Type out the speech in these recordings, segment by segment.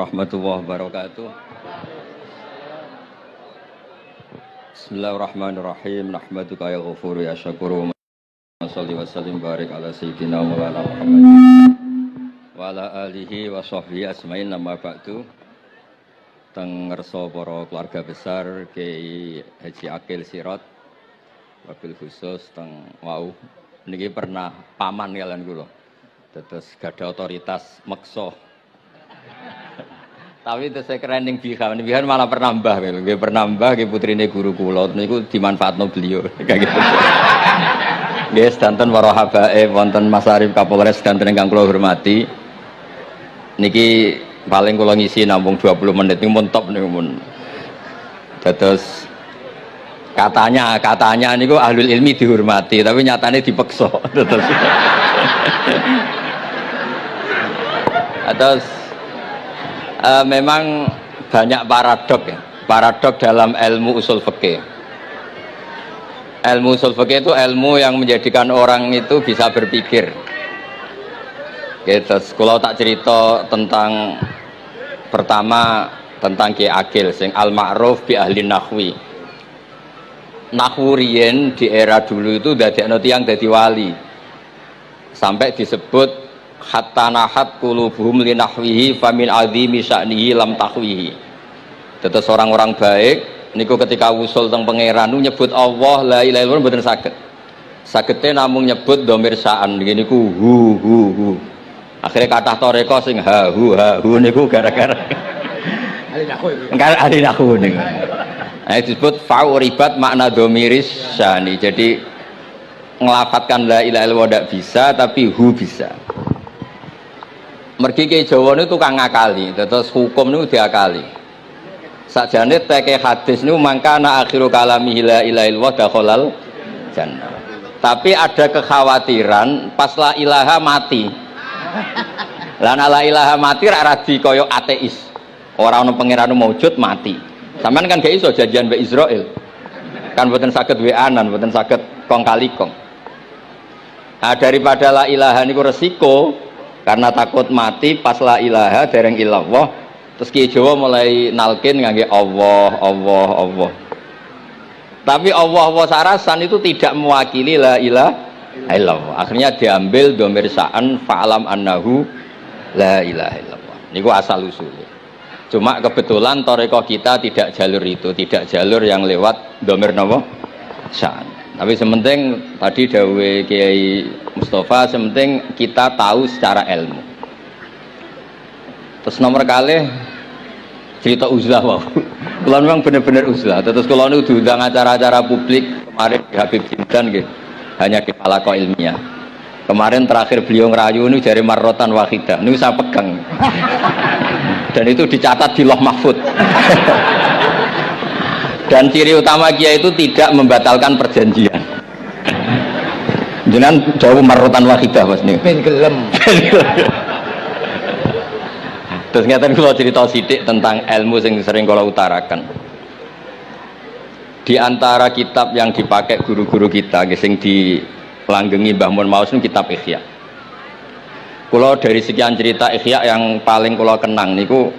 warahmatullahi wabarakatuh. Bismillahirrahmanirrahim. Nahmaduka ya ghafuru ya syakuru. Shalli wa sallim barik ala sayyidina Maulana Muhammad wa ala alihi wa sahbihi asma'in. Nama ba'du. Teng ngerso para keluarga besar Kiai Haji Akil Sirot wabil khusus teng wau niki pernah paman kalian kula. Terus gada otoritas meksa. Tapi itu saya keren yang bihan malah pernah mbah, nggih pernah mbah nggih putrine guru kula niku dimanfaatno beliau kayak gitu. Nggih sedanten para habaib wonten Mas Arif Kapolres sedanten ingkang kula hormati. Niki paling kula ngisi nampung 20 menit niku mun top niku mun. Terus katanya niku ahlul ilmi dihormati tapi nyatane dipeksa. Terus memang banyak paradok dalam ilmu usul fikih. Ilmu usul fikih itu ilmu yang menjadikan orang itu bisa berpikir. Gitu. Kalau tak cerita tentang pertama tentang Kiai Akil sing al-ma'ruf bi ahli nahwi. Nahwu riyen di era dulu itu dadekno tiyang dadi wali. Sampai disebut hatta nahat qulubuhum li nahwihi famin azimi sya'nihi lam tahwihi. Terus orang-orang baik niku ketika usul teng pangeran nyebut Allah la ilaha illallah mboten saged. Sagete namung nyebut dhamir sya'an niku hu. Akhirnya kathah toreko sing ha hu niku gara-gara ahli nahwu niku. Nah, disebut fa'uribat makna dhamiris sya'ni. Jadi ngelafatkan la ilaha illallah ndak bisa tapi hu bisa. Mergi ke Jawa itu tukang ngakali, terus hukum itu diakali. Sakjane teke hadis niku mangkana akhiru kalamihi la ilaha illallah dakhalal jannah. Tapi ada kekhawatiran pas la ilaha mati. Lah la ilaha mati ra radi kaya ateis. Ora ono pangeran maujud mati. Sampeyan kan gak iso janjian mbek Israil. Kan mboten saged weanan, mboten saged kong kali kong. Nah, daripada la ilaha niku resiko karena takut mati pas la ilaha dereng illallah terus Kiai Jawa mulai nalkin ngangge Allah. Tapi Allah sarasan itu tidak mewakili la ilaha illallah. Akhirnya diambil dhamir sa'an fa'alam annahu la ilaha illallah. Niku asal usulnya. Cuma kebetulan thariqah kita tidak jalur itu, tidak jalur yang lewat dhamir napa? Sa'an. Tapi sementing tadi dawuhe Kiai Mustafa, sementing kita tahu secara ilmu. Terus nomor kali cerita uzlah wow. Kalau memang benar-benar uzlah. Terus kalau nu diundang acara-acara publik kemarin di Habib Jindan gitu, hanya di halaqah ilmiah. Kemarin terakhir beliau ngerayu ini dari marrotan wahidah. Ini saya pegang. Dan itu dicatat di Loh Mahfud. Dan ciri utama Kiai itu tidak membatalkan perjanjian. Jenengan jauh marrotan wahidah Mas nih. Ben gelem. Terus ngeten kula cerita sithik tentang ilmu yang sering kula utarakan. Di antara kitab yang dipakai guru-guru kita sing dilanggengi Mbah Mun Maus niku kitab Ihya. Kula dari sekian cerita Ihya yang paling kula kenang niku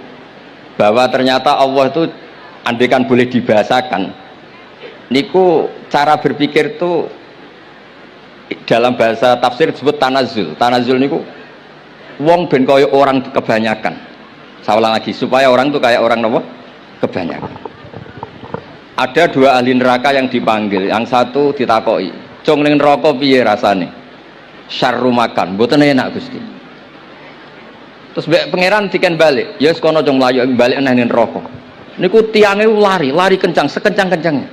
bahwa ternyata Allah itu andaikan boleh dibahasakan niku cara berpikir tuh dalam bahasa tafsir disebut tanazul niku wong ben kaya orang kebanyakan. Saya ulang lagi supaya orang tuh kayak orang nopo kebanyakan. Ada dua ahli neraka yang dipanggil, yang satu ditakoki cung ning neraka piye rasane syarru makan mboten enak Gusti. Terus pangeran diken balik ya wis kono cung mlayu balik nang neraka. Niku tiangnya lari kencang, sekencang-kencangnya.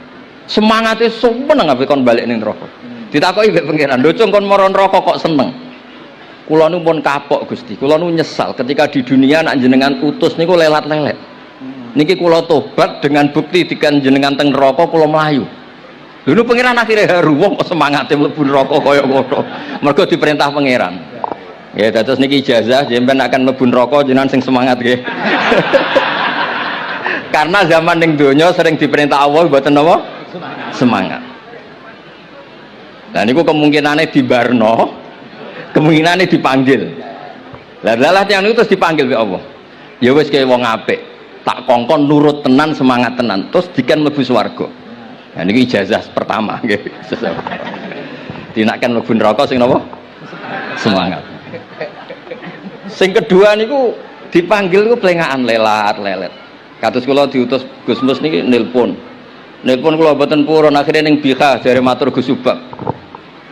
Semangatnya seneng ape kon balik ning neraka. Ditakoki mbek pangeran, "Lho cung kon mara neraka kok seneng?" Kula nu pun kapok Gusti. Kula nu nyesal ketika di dunia nak jenengan utus niku lelat-lelet. Niki kula tobat dengan bukti dikan jenengan teng neraka kula mlayu. Lho nu pangeran akhire haru wong kok semangate mlebu neraka kaya ngono. Mergo diperintah pangeran. Ya terus niki ijazah jenengan akan mlebu neraka jenengan sing semangat nggih. Karena zaman ning donya sering diperintah Allah mboten napa? Semangat. Nah niku kemungkinane dibarno, kemungkinane dipanggil. Lah yang itu terus dipanggil oleh Allah. Ya wis kaya wong apik. Tak kongkon nurut tenan, semangat tenan, terus diken mlebu swarga. Nah niki ijazah pertama nggih. Dinaken mlebu neraka sing napa? Semangat. Sing kedua niku dipanggil ku plengakan lelat lelet. Kados kula diutus Gus Mus niki nelpon. Nelpon kula mboten purun akhire ning Bika jare matur Gus Subak.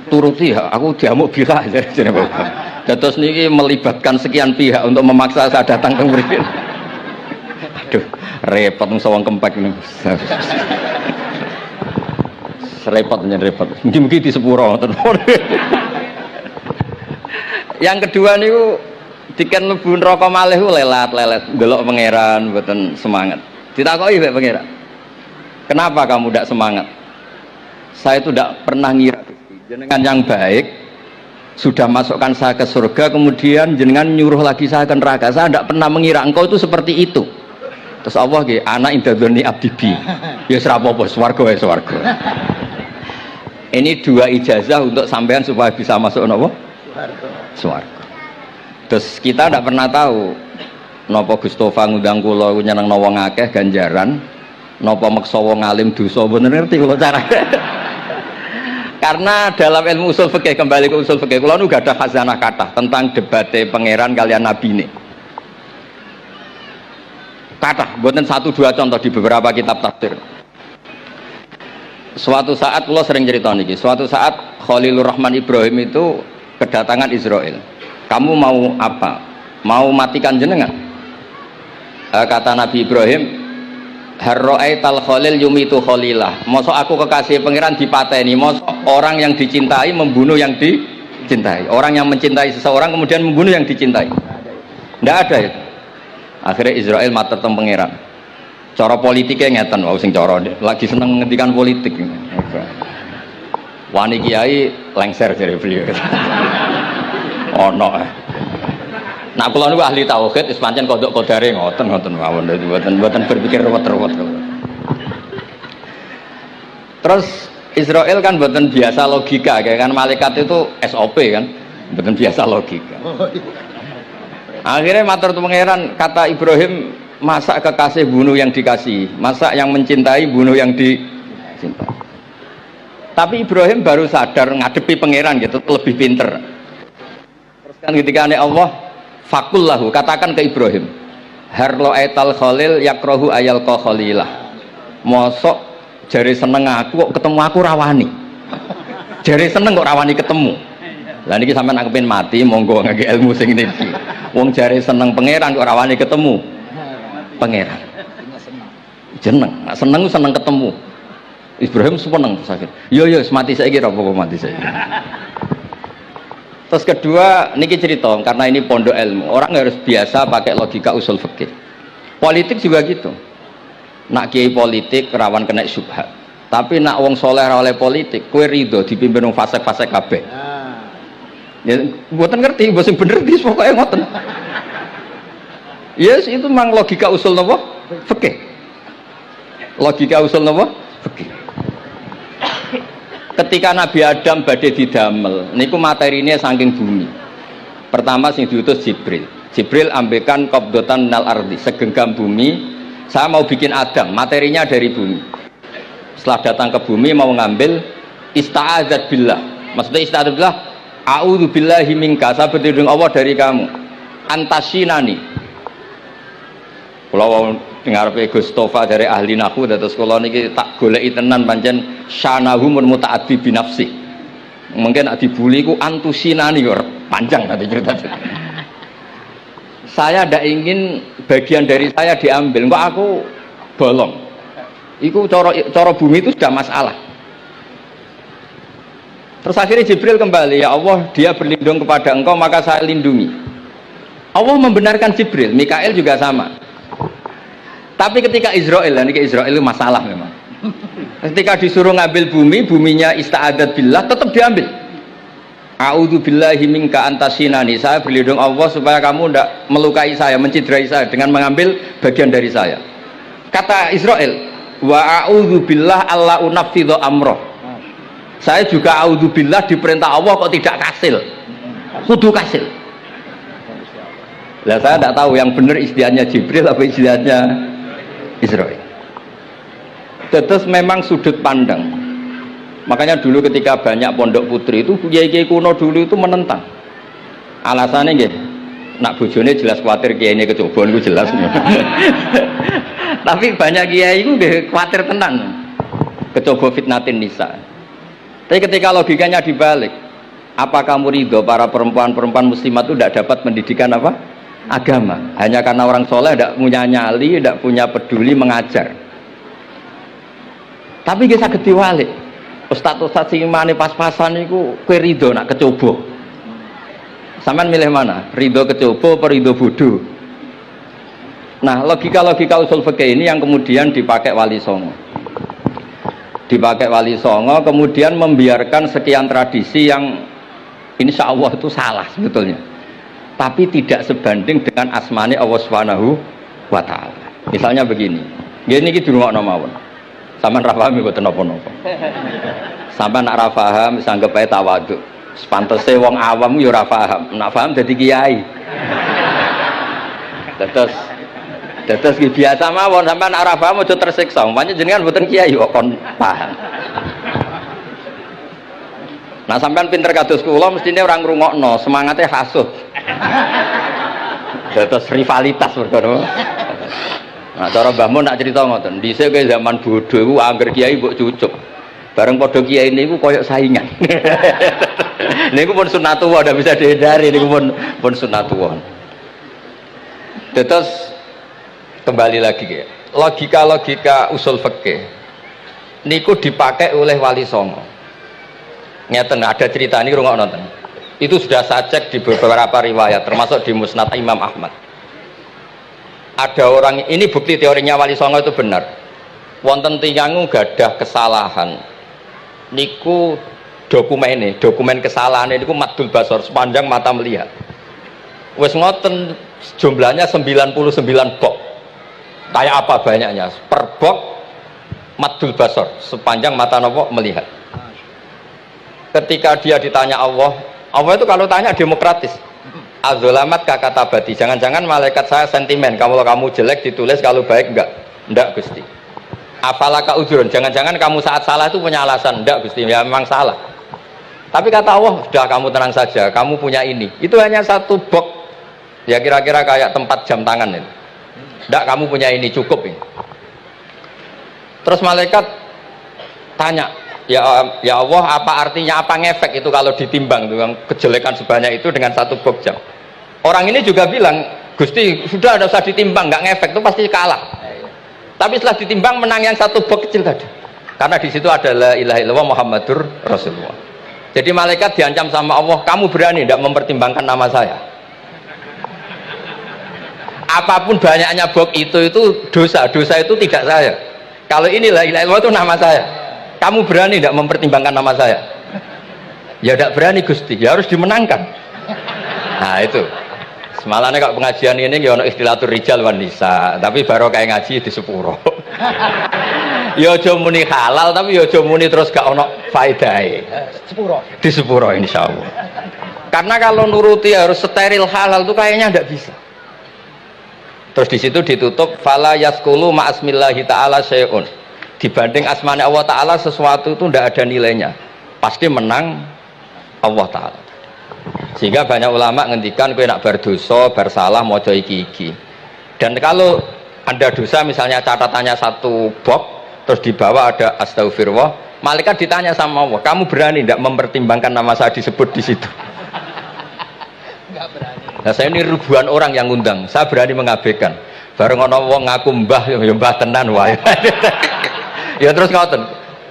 Turuti ya, aku diamuk Bika jare Bapak. Dados niki melibatkan sekian pihak untuk memaksa saya datang ke mriki. Aduh, repot wong sawang kempek niku. Repot nyen repot. Mugi-mugi di sepuro ngoten. Yang kedua niku diken mlebu neraka malih lelat lelet ndelok pangeran mboten semangat. Ditakoki mek pangeran. Kenapa kamu tidak semangat? Saya itu tidak pernah ngira jenengan yang baik sudah masukkan saya ke surga, kemudian jenengan nyuruh lagi saya ke neraka. Saya tidak pernah mengira engkau itu seperti itu. Terus Allah nggih, ana indadzoni abdibi. Ya ora apa-apa, swarga wae swarga. Ini dua ijazah untuk sampean supaya bisa masuk napa? Swarga. Terus kita tidak pernah tahu napa Gustofa ngundang kula nyenengno wong akeh ganjaran, napa meksa wong alim dosa, bener ngerti kula carane. Karena dalam ilmu usul fikih, kembali ke usul fikih, kula nu gak ada khazanah kathah tentang debate pangeran kalian nabi ini. Kathah, mboten satu dua contoh di beberapa kitab tafsir. Suatu saat kula sering cerita niki, suatu saat Khalilur Rahman Ibrahim itu kedatangan Israel. Kamu mau apa? Mau matikan jenengan? Kata Nabi Ibrahim, harro'aital khalil yumitu khalilah. Mosok aku kekasih pangeran dipateni, mosok orang yang dicintai membunuh yang dicintai. Orang yang mencintai seseorang kemudian membunuh yang dicintai. Tidak ada itu. Akhirnya Israel matur teng pangeran. Cara politiknya ngeten, wau sing cara lagi seneng ngendikan politik. Wani kiai lengser dari beliau. Ono. Nah kula niku ahli tauhid wis pancen kodok kodare ngoten mawon mboten berpikir ruwet-ruwet. Terus Israel kan mboten biasa logika, kayak kan malaikat itu SOP kan, mboten biasa logika. Akhirnya matur tu pangeran, kata Ibrahim, masa kekasih bunuh yang dikasih, masa yang mencintai bunuh yang dicintai. Tapi Ibrahim baru sadar ngadepi pangeran gitu, lebih pinter. Terus kan ketika Allah fakullahu, katakan ke Ibrahim, harlo aital khalil yakrohu ayal ko khalilah. Mosok jari seneng aku kok ketemu aku rawani. Jari seneng kok rawani ketemu. Lah niki sampean aku pengen mati, monggo ngangge ilmu sing niki. Wong jari seneng pangeran kok rawani ketemu pangeran. Jeneng, seneng ketemu. Ibrahim seneng terus akhir. Yo mati saiki ra apa mati saiki. Terus kedua, niki cerita karena ini pondok ilmu. Orang harus biasa pakai logika usul fikih. Politik juga gitu. Nak kiai politik rawan kena syubhat. Tapi nak wong soleh oleh politik, kue ridho dipimpin wong fasik-fasik kabeh. Ya, mboten ngerti, mboten bener dis pokoknya ngoten. Yes, itu memang logika usul napa? Fikih. Logika usul napa? Fikih. Ketika Nabi Adam badhe didamel niku materinya saking bumi. Pertama sing diutus Jibril. Jibril ambekan qabdatan minal ardi, segenggam bumi. Saya mau bikin Adam, materinya dari bumi. Setelah datang ke bumi mau ngambil ista'adzat billah. Maksudnya ista'adzat billah, a'udzu billahi minka, saya berlindung Allah dari kamu. Antasinani. Kalau dengar Gus Tofa dari ahli nahwu terus kula niki tak goleki tenan pancen syanahu mun mutaaddi bi nafsi. Mungkin nek dibuli ku antusinani kok panjang nanti cerita. Saya ndak ingin bagian dari saya diambil, kok aku bolong. Iku cara bumi itu sudah masalah. Terus akhirnya Jibril kembali, ya Allah, dia berlindung kepada engkau maka saya lindungi. Allah membenarkan Jibril, Mikail juga sama. Tapi ketika Israel, ini Israel itu masalah memang. Ketika disuruh ngambil bumi, buminya ista'adat billah, tetap diambil. A'udzu billahi minka antasinani. Saya berlindung Allah supaya kamu tidak melukai saya, menciderai saya dengan mengambil bagian dari saya. Kata Israel, wa a'udzu billah alla unaffidhu amroh. Saya juga a'udzu billah diperintah Allah kok tidak kasil. Kudu kasil. Lah saya tidak tahu yang benar istiadatnya Jibril apa istiadatnya Israil. Terus memang sudut pandang. Makanya dulu ketika banyak pondok putri itu kiai-kiai kuno dulu itu menentang. Alasannya nggih, nak bojone jelas khawatir kiai ini kecobaan itu jelas. Tapi banyak kiai itu nggih khawatir tenan. Kecoba fitnatin nisa. Tapi ketika logikanya dibalik, apa kamu ridho para perempuan-perempuan muslimat itu tidak dapat pendidikan apa? Agama. Hanya karena orang soleh tidak punya nyali, tidak punya peduli mengajar. Tapi kita saged diwalik. Ustaz-ustaz sing imane pas-pasan niku kowe ridho nak kecoba. Sampeyan milih mana? Ridho kecoba apa ridho bodoh? Nah, logika-logika usul fikih ini yang kemudian dipakai Wali Songo. Dipakai Wali Songo kemudian membiarkan sekian tradisi yang insya Allah itu salah sebetulnya. Tapi tidak sebanding dengan asmane Allah Subhanahu wa taala. Misalnya begini. Ngene iki dirungokno mawon. Sampeyan ra paham mboten napa-napa. Sampeyan nak ra paham sanggep ae tawadhu. Sepantese wong awam yo ora paham. Nak paham dadi kiai. Terus biasa mawon sampeyan nak ra paham aja tersiksa. Umpamane jenengan mboten kiai kok kon paham. Nah sampean pinter kados kula mestine ora ngrungokno, semangate hasud. Terus rivalitas perkara. Nah cara Mbah Mun nak cerita ngoten, dhisik ke zaman bodho iku angger kiai mbok cucuk. Bareng padha kiai niku koyok saingan. Niku pun sunatullah ndak bisa dihindari niku pun sunatullah. Terus kembali lagi ya. Logika-logika usul fikih niku dipakai oleh Wali Songo. Ngeten ada cerita ini rungok nonton. Itu sudah saya cek di beberapa riwayat termasuk di Musnad Imam Ahmad. Ada orang ini bukti teorinya Wali Songo itu benar. Wonten tiyangu gadah kesalahan. Niku dokumen kesalahan niku maddul basor sepanjang mata melihat. Wes ngoten jumlahnya 99 bok. Kayak apa banyaknya? Per bok maddul basor sepanjang mata nopo melihat. Ketika dia ditanya Allah itu kalau tanya demokratis. Azolamat kakatabati, jangan-jangan malaikat saya sentimen, kalau kamu jelek ditulis, kalau baik enggak Gusti. Apalaka ujurun, jangan-jangan kamu saat salah itu punya alasan, enggak Gusti, ya memang salah. Tapi kata Allah, sudah kamu tenang saja, kamu punya ini. Itu hanya satu box, ya kira-kira kayak tempat jam tangan itu. Enggak, kamu punya ini, cukup ini. Terus malaikat tanya, ya Allah, apa artinya, apa ngefek itu kalau ditimbang dengan kejelekan sebanyak itu dengan satu box jam. Orang ini juga bilang, Gusti sudah ada usah ditimbang, nggak ngefek itu pasti kalah. Tapi setelah ditimbang menang yang satu box kecil tadi. Karena di situ ada la ilaha illallah Muhammadur Rasulullah. Jadi malaikat diancam sama Allah, kamu berani tidak mempertimbangkan nama saya? Apapun banyaknya box itu dosa itu tidak saya. Kalau ini la ilaha illallah itu nama saya. Kamu berani tidak mempertimbangkan nama saya? Ya tidak berani Gusti, ya harus dimenangkan. Nah itu semalahnya kalau pengajian ini ya ono istilatur rijal wan nisa, tapi baru kayak ngaji di sepuro. Ya aja muni halal tapi ya aja muni terus gak ono faedahe. Sepuro. Di sepuro insyaallah. Karena kalau nuruti harus steril halal itu kayaknya tidak bisa. Terus di situ ditutup fala yaskulu ma'asmillahi ta'ala syai'un. Dibanding asmane Allah Ta'ala sesuatu itu tidak ada nilainya, pasti menang Allah Ta'ala. Sehingga banyak ulama ngendikan kowe nak berdosa, bersalah mojo iki-iki. Dan kalau Anda dosa misalnya catatannya satu box terus di bawah ada astagfirullah, malaikat ditanya sama Allah, kamu berani tidak mempertimbangkan nama saya disebut di situ? Enggak berani. Nah saya ini ribuan orang yang ngundang, saya berani mengabaikan. Bareng ana wong ngaku mbah ya mbah tenan wae. Ya terus ngoten,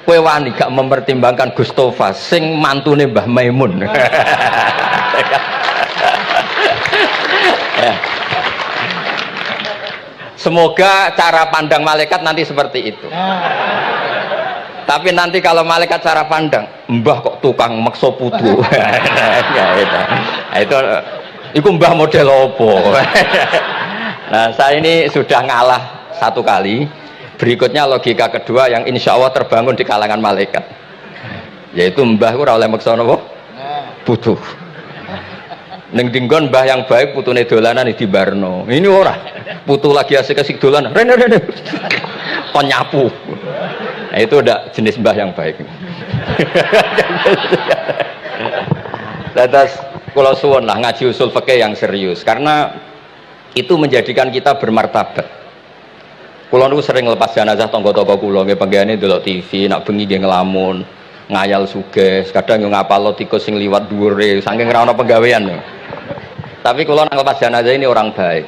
kowe wani gak mempertimbangkan Gustofa sing mantune Mbah Maimun. Ya. Semoga cara pandang malaikat nanti seperti itu. Tapi nanti kalau malaikat cara pandang, mbah kok tukang makso putu. Itu mbah model opo. Nah saya ini sudah ngalah satu kali. Berikutnya logika kedua yang insya Allah terbangun di kalangan malaikat, yaitu mbah ora oleh maksa napa butuh. Ning dinggon mbah yang baik putune dolanan di Barno. Ini ora. Putu lagi asik-asik dolanan. Rene. Kon nyapu. Nah, itu udah jenis mbah yang baik. Terus kula suwun lah ngaji usul fikih yang serius karena itu menjadikan kita bermartabat. Kula niku sering lepas jenazah tangga-tangga kula nggih panggihane delok TV, nak bengi nggih ngelamun, ngayal sugih, kadang yo ngapalo tikus sing liwat dhuwure saking ora ana penggawean. Tapi kula nang lepas jenazah ini orang baik.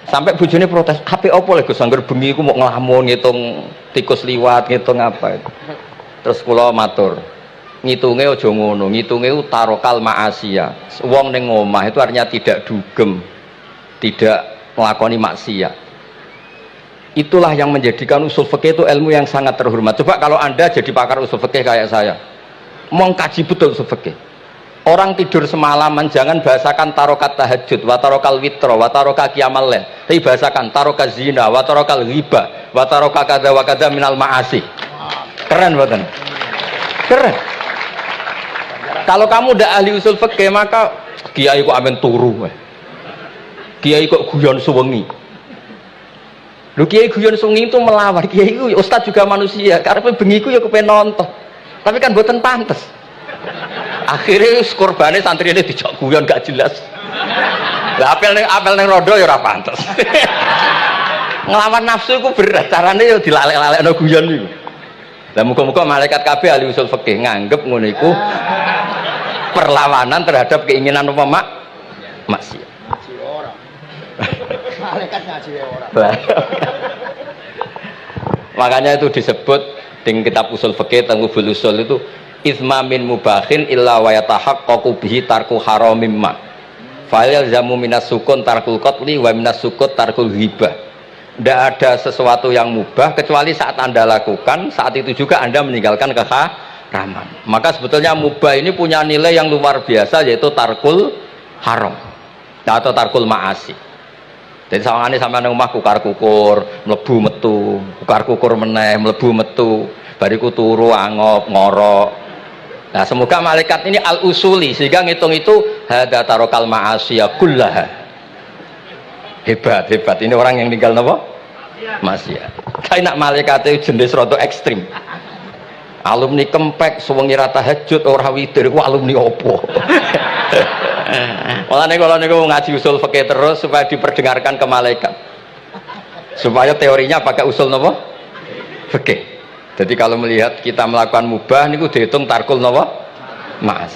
Sampai bojone protes, "HP opo lho Gus angger bengi iku mau ngelamun ngitung tikus liwat, ngitung apa." Terus kula matur, ngitunge aja ngono, ngitunge tarokal ma'asiya. Wong ning omah itu artinya tidak dugem, tidak melakoni maksiat. Itulah yang menjadikan usul fikih itu ilmu yang sangat terhormat. Coba kalau Anda jadi pakar usul fikih kayak saya, mau kaji betul usul fikih. Orang tidur semalaman jangan bahasakan tarokat tahajud, wa tarokal witro, wa taroka qiyamal lail. Tapi bahasakan taroka zina, wa tarokal ghibah, wa taroka kadza wa kadza minal ma'asi. Keren buatan? Keren. Kalau kamu udah ahli usul fikih maka kiai kok amen turu. Kiai kok guyon suwengi. Lu kiai guyon sungi itu melawan kiai itu ustaz juga manusia karena bengi itu ya kepen nonton tapi kan buatan pantes akhirnya korbannya santri ini dijak guyon gak jelas lah apel neng rodo ya ora pantes ngelawan nafsu itu berat caranya ya dilalek-lalek no guyon itu lah muka-muka malaikat kabeh ahli usul fikih nganggep ngono iku perlawanan terhadap keinginan apa maksiat. Makanya itu disebut di kitab usul fikih Tanghubul Usul itu itsma min mubahin illa wa yatahaqqaqu bihi tarku haramim ma fa yalzamu minas sukun tarkul qatli wa minas sukut tarkul ghibah. Tidak ada sesuatu yang mubah kecuali saat Anda lakukan, saat itu juga Anda meninggalkan keharaman. Maka sebetulnya mubah ini punya nilai yang luar biasa yaitu tarkul haram atau tarkul ma'asi. Jadi sawangane sampean nang omah kukar kukur, mlebu metu, kukar kukur meneh, mlebu metu, bariku turu angop ngorok. Nah, semoga malaikat ini al-usuli sehingga ngitung itu hadza tarokal ma'asiya kullaha. Hebat. Ini orang yang tinggal napa? Maksiat. Kayak nak malaikat itu jenis rada ekstrim. Alumni kempek suwengi ra tahajud ora witir ku alumni opo? Malah kalau niku ngaji usul fikih terus supaya diperdengarkan ke malaikat, supaya teorinya pakai usul nopo fikih. Jadi kalau melihat kita melakukan mubah niku dihitung tarkul nopo maas.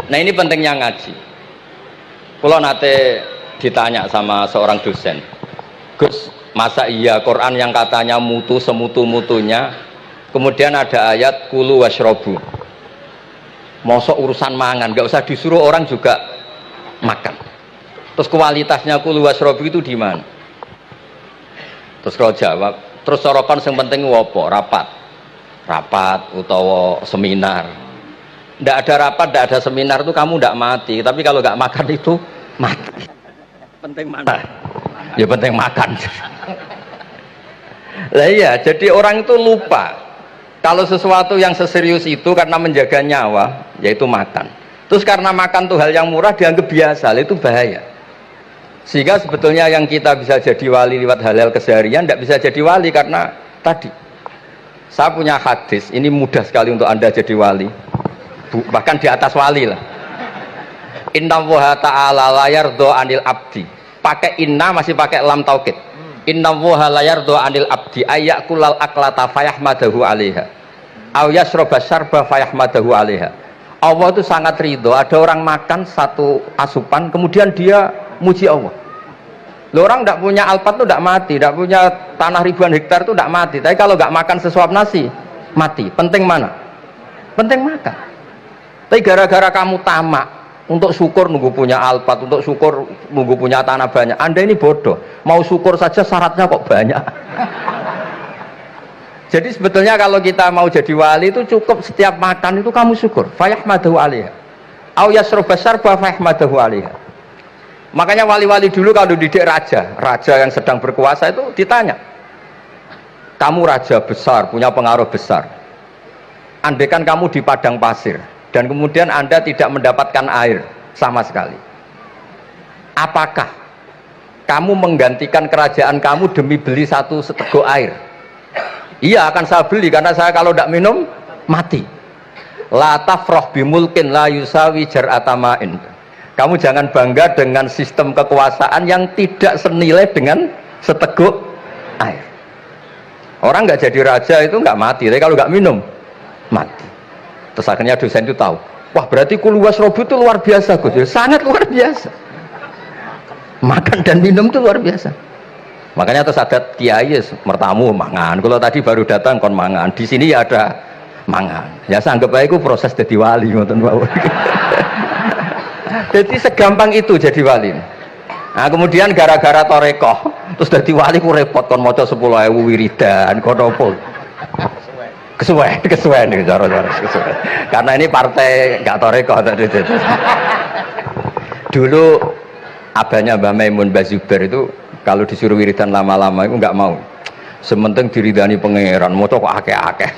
Nah ini pentingnya ngaji. Kalau nate ditanya sama seorang dosen, Gus, masa iya Quran yang katanya mutu semutu-mutunya, kemudian ada ayat kulu washrobu. Mosok urusan mangan, gak usah disuruh orang juga makan. Terus kualitasnya kulu wasrobi itu di mana? Terus kalau jawab, terus sorokan yang penting wopo, rapat utawa seminar. Ndak ada rapat, ndak ada seminar itu kamu ndak mati. Tapi kalau nggak makan itu mati. Penting mana? Ya penting makan. Lah iya, jadi orang itu lupa. Kalau sesuatu yang seserius itu karena menjaga nyawa, yaitu makan. Terus karena makan tuh hal yang murah dianggap biasa, itu bahaya. Sehingga sebetulnya yang kita bisa jadi wali lewat hal-hal keseharian, tidak bisa jadi wali karena tadi. Saya punya hadis, ini mudah sekali untuk Anda jadi wali. Bahkan di atas wali lah. Inna woha ta'ala layar do anil abdi. Pakai inna masih pakai lam taukid. Inna woha layar do anil abdi ayyakulal aklata fayahmadahu alaiha. Aw yasroba syarba fayahmadahu alaiha. Allah itu sangat ridho ada orang makan satu asupan kemudian dia muji Allah. Loh, orang tidak punya alpat itu tidak mati, tidak punya tanah ribuan hektar itu tidak mati, tapi kalau nggak makan sesuap nasi mati. Penting mana? Penting makan. Tapi gara-gara kamu tamak untuk syukur nunggu punya alpat, untuk syukur nunggu punya tanah banyak, Anda ini bodoh. Mau syukur saja syaratnya kok banyak. Jadi sebetulnya kalau kita mau jadi wali itu cukup setiap makan itu kamu syukur. Fayahmadahu alaiha. Au yasroba syarba fayahmadahu alaiha. Makanya wali-wali dulu kalau didik raja yang sedang berkuasa itu ditanya, kamu raja besar, punya pengaruh besar. Andaikan kamu di padang pasir dan kemudian Anda tidak mendapatkan air, sama sekali. Apakah kamu menggantikan kerajaan kamu demi beli satu seteguk air? Iya, akan saya beli karena saya kalau tidak minum mati. La tafrah bimulkin la yusawi jar'atamain. Kamu jangan bangga dengan sistem kekuasaan yang tidak senilai dengan seteguk air. Orang nggak jadi raja itu nggak mati, tapi kalau nggak minum mati. Terus akhirnya dosen itu tahu, wah berarti kuluwas robu itu luar biasa Gus, sangat luar biasa. Makan dan minum itu luar biasa. Makanya terus ada kiai mertamu mangan. Kalau tadi baru datang kon mangan, di sini ya ada mangan. Ya saya anggap aja itu proses jadi wali ngoten Pak. Jadi segampang itu jadi wali. Nah, kemudian gara-gara torekoh terus jadi wali ku repot kon maca 10.000 wiridan kon opo. Kesuwen nih cara-cara kesuwen. Karena ini partai enggak torekoh tadi. Dulu abahnya Mbah Maimun Mbah Zubair itu kalau disuruh wiridan lama-lama itu enggak mau. Sementing diridani pangeran, maca kok akeh-akeh.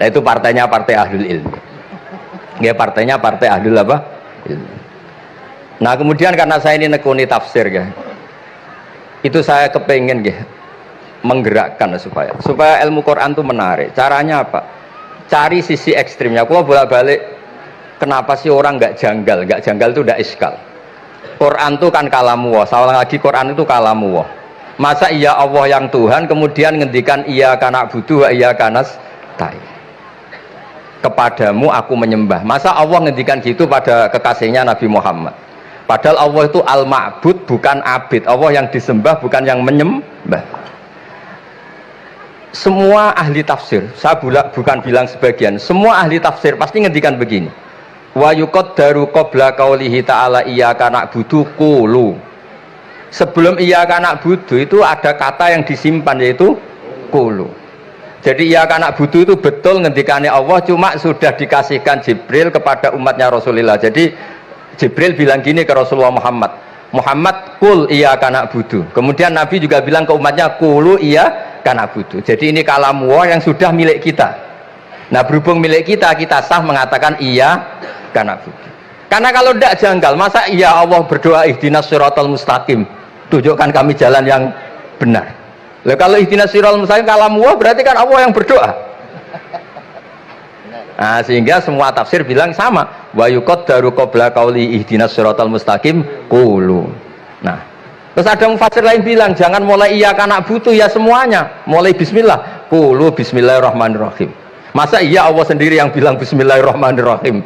Nah, itu partainya partai ahlul ilmi. Ya partainya partai ahlul apa? Ilmi. Nah kemudian karena saya ini nekuni tafsir ya, itu saya kepengen ya menggerakkan supaya ilmu Quran itu menarik. Caranya apa? Cari sisi ekstrimnya. Aku bolak-balik kenapa sih orang nggak janggal itu udah iskal. Quran itu kan kalamu. Salah lagi Quran itu kalamu. Masa iya Allah yang Tuhan kemudian ngendikan iya kana butuh iya kanas tai. Kepadamu aku menyembah. Masa Allah ngendikan gitu pada kekasihnya Nabi Muhammad. Padahal Allah itu al-ma'bud bukan abid. Allah yang disembah bukan yang menyembah. Semua ahli tafsir, saya bukan bilang sebagian, semua ahli tafsir pasti ngendikan begini. Wa yuqaddaru qabla qaulihi ta'ala iyyaka na'budu qulu. Sebelum iyyaka na'budu itu ada kata yang disimpan yaitu qulu. Jadi iyyaka na'budu itu betul ngendikane Allah, cuma sudah dikasihkan Jibril kepada umatnya Rasulullah. Jadi Jibril bilang gini ke Rasulullah Muhammad kul iyyaka na'budu. Kemudian Nabi juga bilang ke umatnya qulu iyyaka na'budu. Jadi ini kalam Allah yang sudah milik kita. Nah berhubung milik kita, kita sah mengatakan iyyaka na'budu. Karena kalau tidak janggal, masa iya Allah berdoa ihdinas siratal mustaqim, tunjukkan kami jalan yang benar. Lah kalau ihdinas siratal mustaqim kalam Allah berarti kan Allah yang berdoa. Nah, sehingga semua tafsir bilang sama. Wa yuqaddaru qabla qauli ihdinas siratal mustaqim qulu. Nah, terus ada mufassir lain bilang jangan mulai iyyaka na'budu ya semuanya, mulai bismillah, qulu bismillahirrahmanirrahim. Masa iya Allah sendiri yang bilang bismillahirrahmanirrahim.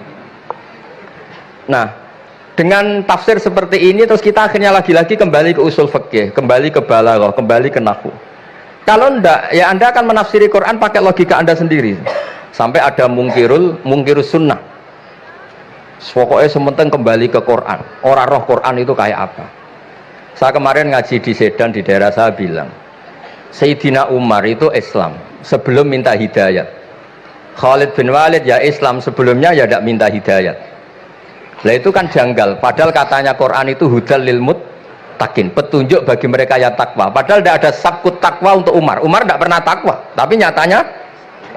Nah, dengan tafsir seperti ini terus kita akhirnya lagi-lagi kembali ke usul fikih, kembali ke balaghah, kembali ke nahwu. Kalau enggak, ya Anda akan menafsiri Quran pakai logika Anda sendiri. Sampai ada mungkirus sunnah. Pokoknya sementing kembali ke Quran. Orang roh Quran itu kayak apa? Saya kemarin ngaji di Sedan di daerah saya bilang, Sayyidina Umar itu Islam sebelum minta hidayat. Khalid bin Walid ya Islam sebelumnya ya tidak minta hidayat. Nah itu kan janggal. Padahal katanya Quran itu hudal lil muttaqin, petunjuk bagi mereka yang takwa. Padahal tidak ada sabkut takwa untuk Umar. Umar tidak pernah takwa, tapi nyatanya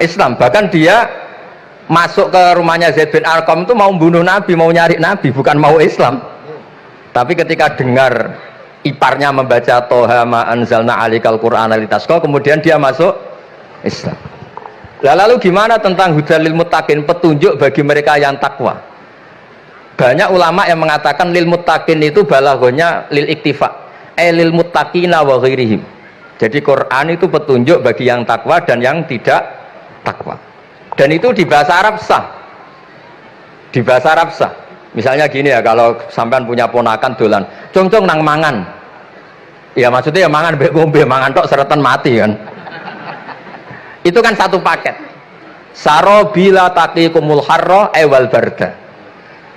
Islam. Bahkan dia masuk ke rumahnya Zaid bin Arqam itu mau bunuh Nabi, mau nyari Nabi, bukan mau Islam. Tapi ketika dengar iparnya membaca Toha ma anzalna alikal Qur'ana litasqa, kemudian dia masuk Islam. Lalu gimana tentang hudalil muttaqin, petunjuk bagi mereka yang takwa? Banyak ulama yang mengatakan lil muttaqin itu balaghahnya lil iktifa, lil muttaqina wa ghairihim. Jadi Quran itu petunjuk bagi yang takwa dan yang tidak takwa. Dan itu di bahasa Arab sah. Di bahasa Arab sah. Misalnya gini ya, kalau sampean punya ponakan dolan, cong-cong nang mangan. Ya maksudnya ya mangan mbek ngombe, mangan tok seretan mati kan. Itu kan satu paket. Sarobila taqikumul harra wal barda.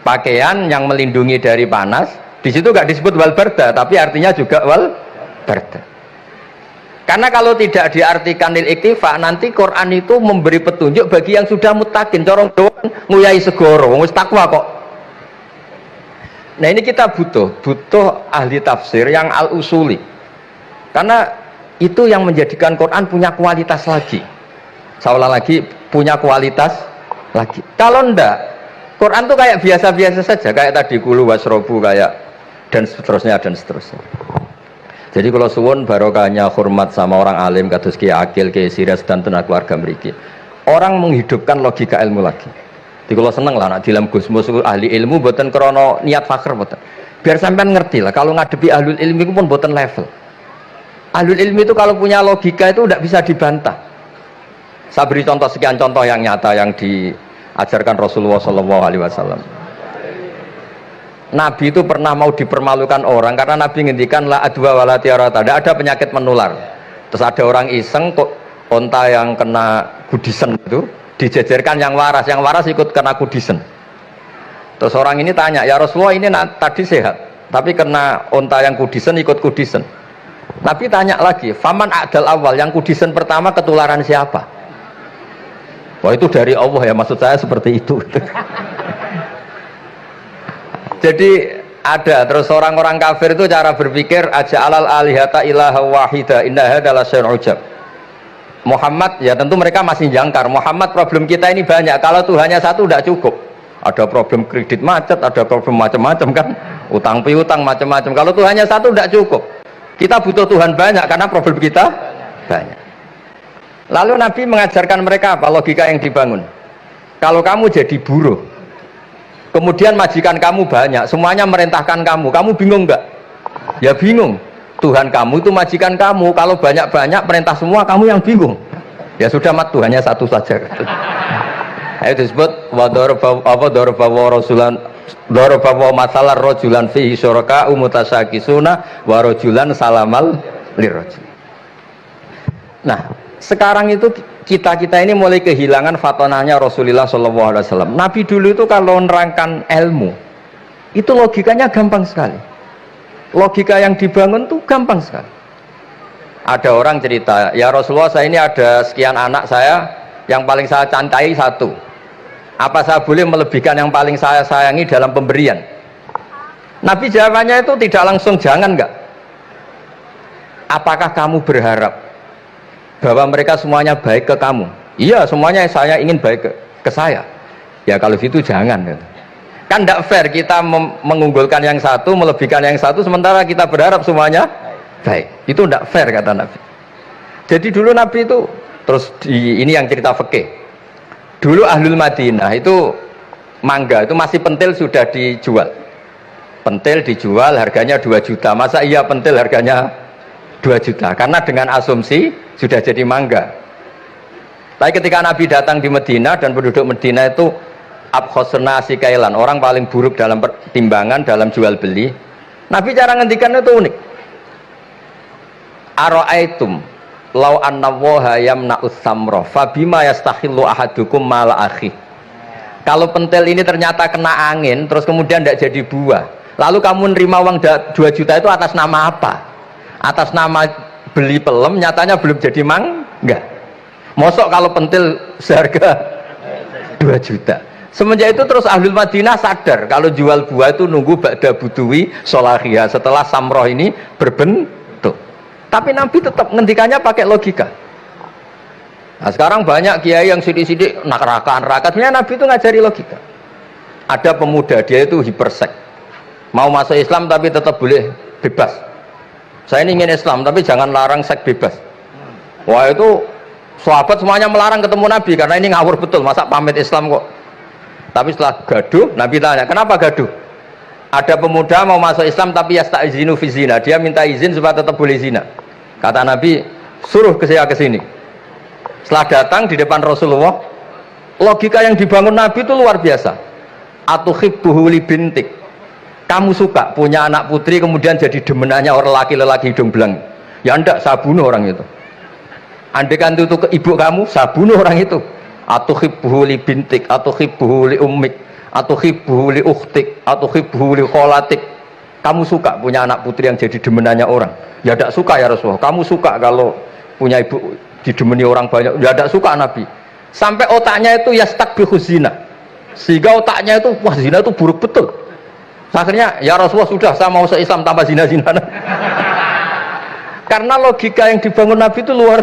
Pakaian yang melindungi dari panas. Di situ enggak disebut wal barda, tapi artinya juga wal barda. Karena kalau tidak diartikan lil iktifa, nanti Quran itu memberi petunjuk bagi yang sudah muttaqin. Corong doang nguyai segoro, wis takwa kok. Nah ini kita butuh ahli tafsir yang al-usuli. Karena itu yang menjadikan Quran punya kualitas lagi. Seolah lagi punya kualitas lagi. Kalau enggak, Quran tuh kayak biasa-biasa saja, kayak tadi kulu wasrobu kayak dan seterusnya dan seterusnya. Jadi kalau suwun barokahnya hormat sama orang alim kados Ki Akil, Ki Siras dan tenaga keluarga mriki. Orang menghidupkan logika ilmu lagi. Jadi kalau seneng lah nak dalam Gusmus ahli ilmu boten krono niat fakir boten. Biar sampean ngerti lah kalau ngadepi ahlul ilmi itu pun boten level. Ahlul ilmi itu kalau punya logika itu tidak bisa dibantah. Saya beri contoh sekian contoh yang nyata yang diajarkan Rasulullah SAW. Nabi itu pernah mau dipermalukan orang karena Nabi ngendikan la adwa wala tiarata, tidak ada penyakit menular. Terus ada orang iseng kok onta yang kena kudisen itu dijejerkan yang waras ikut kena kudisen. Terus orang ini tanya, ya Rasulullah ini tadi sehat, tapi kena onta yang kudisen ikut kudisen. Nabi tanya lagi, faman adal awal, yang kudisen pertama ketularan siapa? Wah itu dari Allah ya, maksud saya seperti itu. Jadi ada terus orang-orang kafir itu cara berpikir aja alal alihata ilaha wahida indah adalah syai'un ujab. Muhammad ya tentu mereka masih jangkar. Muhammad problem kita ini banyak. Kalau Tuhannya satu tidak cukup. Ada problem kredit macet, ada problem macam-macam kan, utang piutang macam-macam. Kalau Tuhannya satu tidak cukup. Kita butuh Tuhan banyak karena problem kita banyak. Lalu Nabi mengajarkan mereka apa logika yang dibangun. Kalau kamu jadi buruh, kemudian majikan kamu banyak, semuanya merintahkan kamu bingung enggak? Ya bingung. Tuhan kamu itu majikan kamu, kalau banyak-banyak perintah semua kamu yang bingung. Ya sudah mat Tuhannya satu saja. Itu disebut dorobawa masalah rojulan fihi syuraka umutasakisuna warojulan salamal lirrojul. Nah sekarang itu kita ini mulai kehilangan fatonahnya Rasulullah SAW. Nabi dulu itu kalau nerangkan ilmu itu logikanya gampang sekali, logika yang dibangun tuh gampang sekali. Ada orang cerita, ya Rasulullah saya ini ada sekian anak saya, yang paling saya cintai satu, apa saya boleh melebihkan yang paling saya sayangi dalam pemberian? Nabi jawabannya itu tidak langsung jangan enggak. Apakah kamu berharap bahwa mereka semuanya baik ke kamu? Iya semuanya saya ingin baik ke saya. Ya kalau gitu jangan. Kan tidak fair kita mengunggulkan yang satu, melebihkan yang satu, sementara kita berharap semuanya baik. Itu tidak fair kata Nabi. Jadi dulu Nabi itu terus ini yang cerita fikih. Dulu Ahlul Madinah itu mangga itu masih pentil sudah dijual. Pentil dijual harganya 2 juta. Masa iya pentil harganya 2 juta? Karena dengan asumsi sudah jadi mangga. Tapi ketika Nabi datang di Medina dan penduduk Medina itu abkhosna sikailan, orang paling buruk dalam pertimbangan dalam jual beli. Nabi cara ngendikan itu unik. Aro'aitum lau anna waha yamna'us samra fabima yastakhillu ahadukum mala akhi. Kalau pentil ini ternyata kena angin terus kemudian tidak jadi buah, lalu kamu nerima uang 2 juta itu atas nama apa? Atas nama beli pelem, nyatanya belum jadi mangga. Mosok kalau pentil seharga 2 juta. Semenjak itu terus Ahlul Madinah sadar kalau jual buah itu nunggu ba'da buduwi solahiyah, setelah samroh ini berbentuk. Tapi Nabi tetap ngendikannya pakai logika. Nah sekarang banyak kiai yang sidik-sidik neraka. Sebenarnya Nabi itu ngajari logika. Ada pemuda dia itu hipersek, mau masuk Islam tapi tetap boleh bebas. Saya ini ingin Islam tapi jangan larang seks bebas. Wah itu sahabat semuanya melarang ketemu Nabi karena ini ngawur betul, masa pamit Islam kok. Tapi setelah gaduh Nabi tanya kenapa gaduh. Ada pemuda mau masuk Islam tapi yasta'izinu fi zina, dia minta izin supaya tetap boleh zina. Kata Nabi, suruh ke saya ke sini. Setelah datang di depan Rasulullah, logika yang dibangun Nabi itu luar biasa. Atuhibbuhu li bintik. Kamu suka punya anak putri kemudian jadi demenannya orang laki-laki hidung belang. Ya enggak, saya bunuh orang itu. Andaikan itu ke ibu kamu, saya bunuh orang itu. Atuhibbuhu li bintik, atuhibbuhu li ummik, atuhibbuhu li ukhtik, atuhibbuhu li kholatik. Kamu suka punya anak putri yang jadi demenannya orang? Ya tidak suka ya Rasulullah. Kamu suka kalau punya ibu didemeni orang banyak? Ya tidak suka Nabi. Sampai otaknya itu yastakbihu zina, sehingga otaknya itu wah zina itu buruk betul. Akhirnya ya Rasulullah sudah saya mau se-Islam tanpa zina-zina. Karena logika yang dibangun Nabi itu luar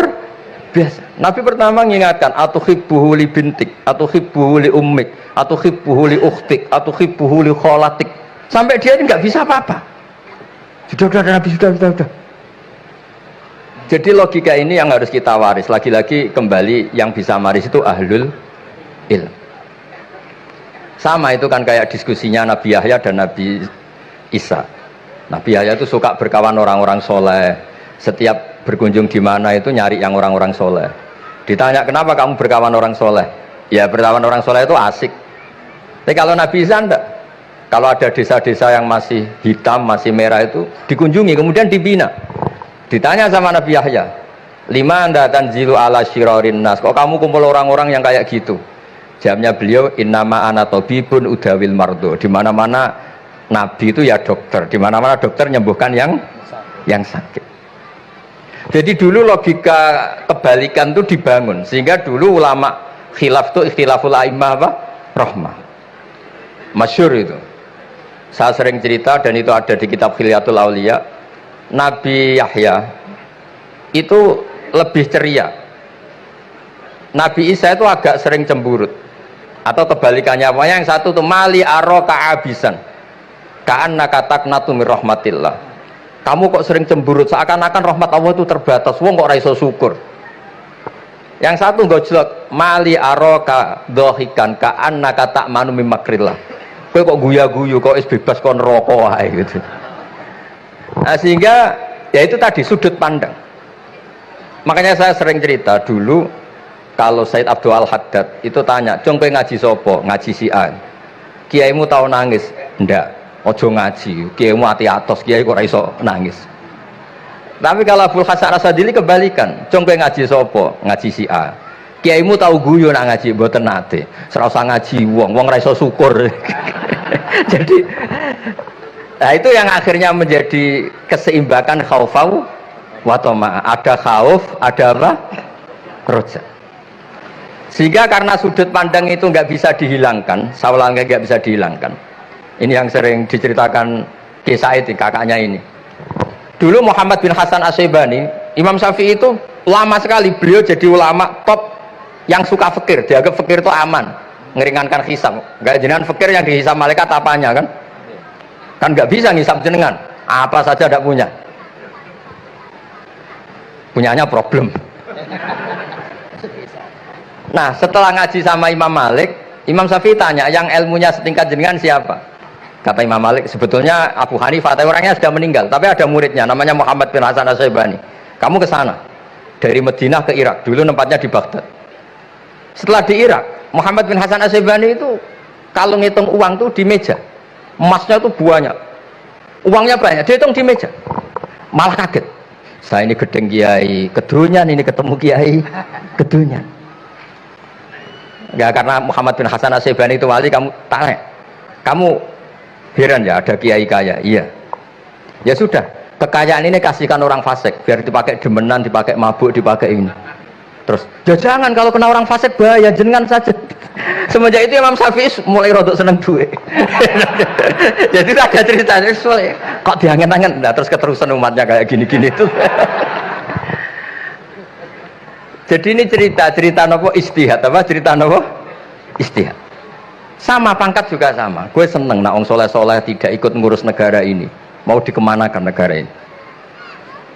Biasa. Nabi pertama mengingatkan, atuhibbuhu li bintik, atuhibbuhu li ummik, atuhibbuhu li ukhtik, atuhibbuhu li kholatik. Sampai dia ini nggak bisa apa-apa. Sudah Nabi sudah. Jadi logika ini yang harus kita waris. Lagi-lagi kembali yang bisa waris itu ahlul ilm. Sama itu kan kayak diskusinya Nabi Yahya dan Nabi Isa. Nabi Yahya itu suka berkawan orang-orang soleh. Setiap berkunjung di mana itu nyari yang orang-orang soleh. Ditanya kenapa kamu berkawan orang soleh? Ya berkawan orang soleh itu asik. Tapi kalau Nabi Isa enggak. Kalau ada desa-desa yang masih hitam, masih merah itu dikunjungi, kemudian dibina. Ditanya sama Nabi Yahya, lima anda tanzilu ala syirarin nas. Kok kamu kumpul orang-orang yang kayak gitu? Jawabnya beliau, innama ana tabibun udawil mardo. Di mana-mana Nabi itu ya dokter. Di mana-mana dokter menyembuhkan yang sakit. Jadi dulu logika kebalikan itu dibangun, sehingga dulu ulama khilaf itu ikhtilaful a'immah apa? Rahmah. Masyhur itu. Saya sering cerita dan itu ada di kitab Khilyatul Auliya. Nabi Yahya itu lebih ceria. Nabi Isa itu agak sering cemburut. Atau kebalikannya apa? Yang satu tuh mali aro ka'abisan. Ka'annaka taqnatu mir rahmatillah. Kamu kok sering cemburut, seakan-akan rahmat Allah itu terbatas. Wong kok ora iso syukur. Yang satu gojlok, mali aroka dohikan ka'annaka ta'manu mim makrillah. Kowe kok guya-guyu, kok is bebas kon neraka wae gitu. Nah, sehingga ya itu tadi sudut pandang. Makanya saya sering cerita dulu kalau Said Abdul Al-Haddad itu tanya, "Cung kowe ngaji sapa?" Ngaji si A. Kiaimu tau nangis? Ndak. Ojo ngaji, kiaimu ati atos, kiai kok ora iso nangis. Tapi kalau Abdul Hasan As-Sadili kebalikan, cung kowe ngaji sapa? Ngaji si A. Kiaimu tahu guyu nak ngaji mboten nate. Ora usah ngaji wong ora iso syukur. Jadi nah itu yang akhirnya menjadi keseimbangan khaufau wa tama. Ada khauf, ada apa? Roja. Sehingga karena sudut pandang itu nggak bisa dihilangkan, saya ulang nggak bisa dihilangkan. Ini yang sering diceritakan Ki Said, kakaknya ini. Dulu Muhammad bin Hasan As-Syaibani, Imam Syafi'i itu lama sekali beliau jadi ulama top yang suka fikir. Dianggap fikir itu aman, ngeringankan hisab. Enggak jenengan fikir yang dihisab malaikat apanya kan? Kan nggak bisa ngisab jenengan. Apa saja tidak punya. Punyanya problem. Nah, setelah ngaji sama Imam Malik, Imam Syafi'i tanya, yang ilmunya setingkat jenengan siapa? Kata Imam Malik, sebetulnya Abu Hanifah, tapi orangnya sudah meninggal, tapi ada muridnya, namanya Muhammad bin Hasan As-Syaibani. Kamu ke sana, dari Madinah ke Irak, dulu tempatnya di Baghdad. Setelah di Irak, Muhammad bin Hasan As-Syaibani itu kalau ngitung uang tuh di meja, emasnya tuh banyak, uangnya banyak, dia hitung di meja, malah kaget. Saya ini gedeng kiai, kedunyan ini ketemu kiai, kedunyan. Ya karena Muhammad bin Hasan As-Syaibani itu wali, kamu tanya, kamu heran ya ada kiai kaya? Iya. Ya sudah, kekayaan ini kasihkan orang fasik, biar dipakai demenan, dipakai mabuk, dipakai ini. Terus, ya jangan, kalau kena orang fasik bahaya, jenengan saja. Semenjak itu Imam Syafi'i mulai rodok seneng duit. Jadi ada ceritanya, kok diangen-angen, nah, terus keterusan umatnya kayak gini-gini itu. Jadi ini cerita nopo istihad, apa cerita nopo istihad. Sama pangkat juga sama. Gue seneng nak wong soleh-soleh tidak ikut ngurus negara ini, mau dikemanakan negara ini.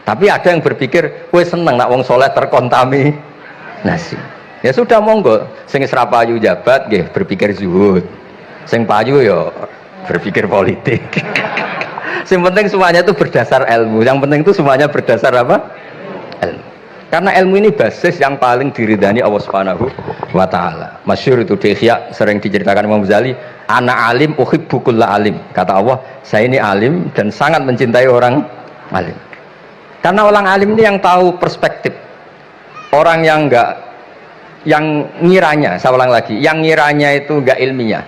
Tapi ada yang berpikir, gue seneng nak wong soleh terkontaminasi. Ya sudah monggo, sing ora payu jabat, nggih berpikir zuhud. Sing payu ya berpikir politik. Yang penting semuanya itu berdasar ilmu. Yang penting itu semuanya berdasar apa? Ilmu. Karena ilmu ini basis yang paling diridani Allah Subhanahu wa taala. Masyhur itu di Ihya sering diceritakan Imam Ghazali, ana alim uhibbu kulla alim. Kata Allah, saya ini alim dan sangat mencintai orang alim. Karena orang alim ini yang tahu perspektif. Orang yang ngiranya, saya ulang lagi, yang ngiranya itu enggak ilmiah.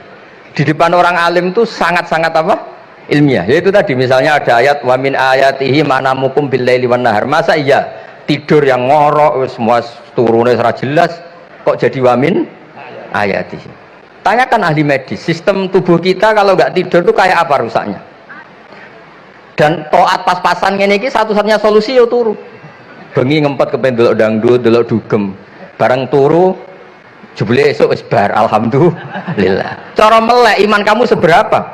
Di depan orang alim itu sangat-sangat apa? Ilmiah. Yaitu tadi misalnya ada ayat wa min ayatihi manamukum bil laili wan nahar. Masa iya tidur yang ngorok semua turunnya secara jelas kok jadi wamin ayati. Tanyakan ahli medis, sistem tubuh kita kalau nggak tidur itu kayak apa rusaknya. Dan toat pas-pasan ini satu-satunya solusi ya turu. bengi ngempet kepen delok dangdut, delok dugem. Bareng turu jebule esuk wis bar, alhamdulillah. Cara melek iman kamu seberapa?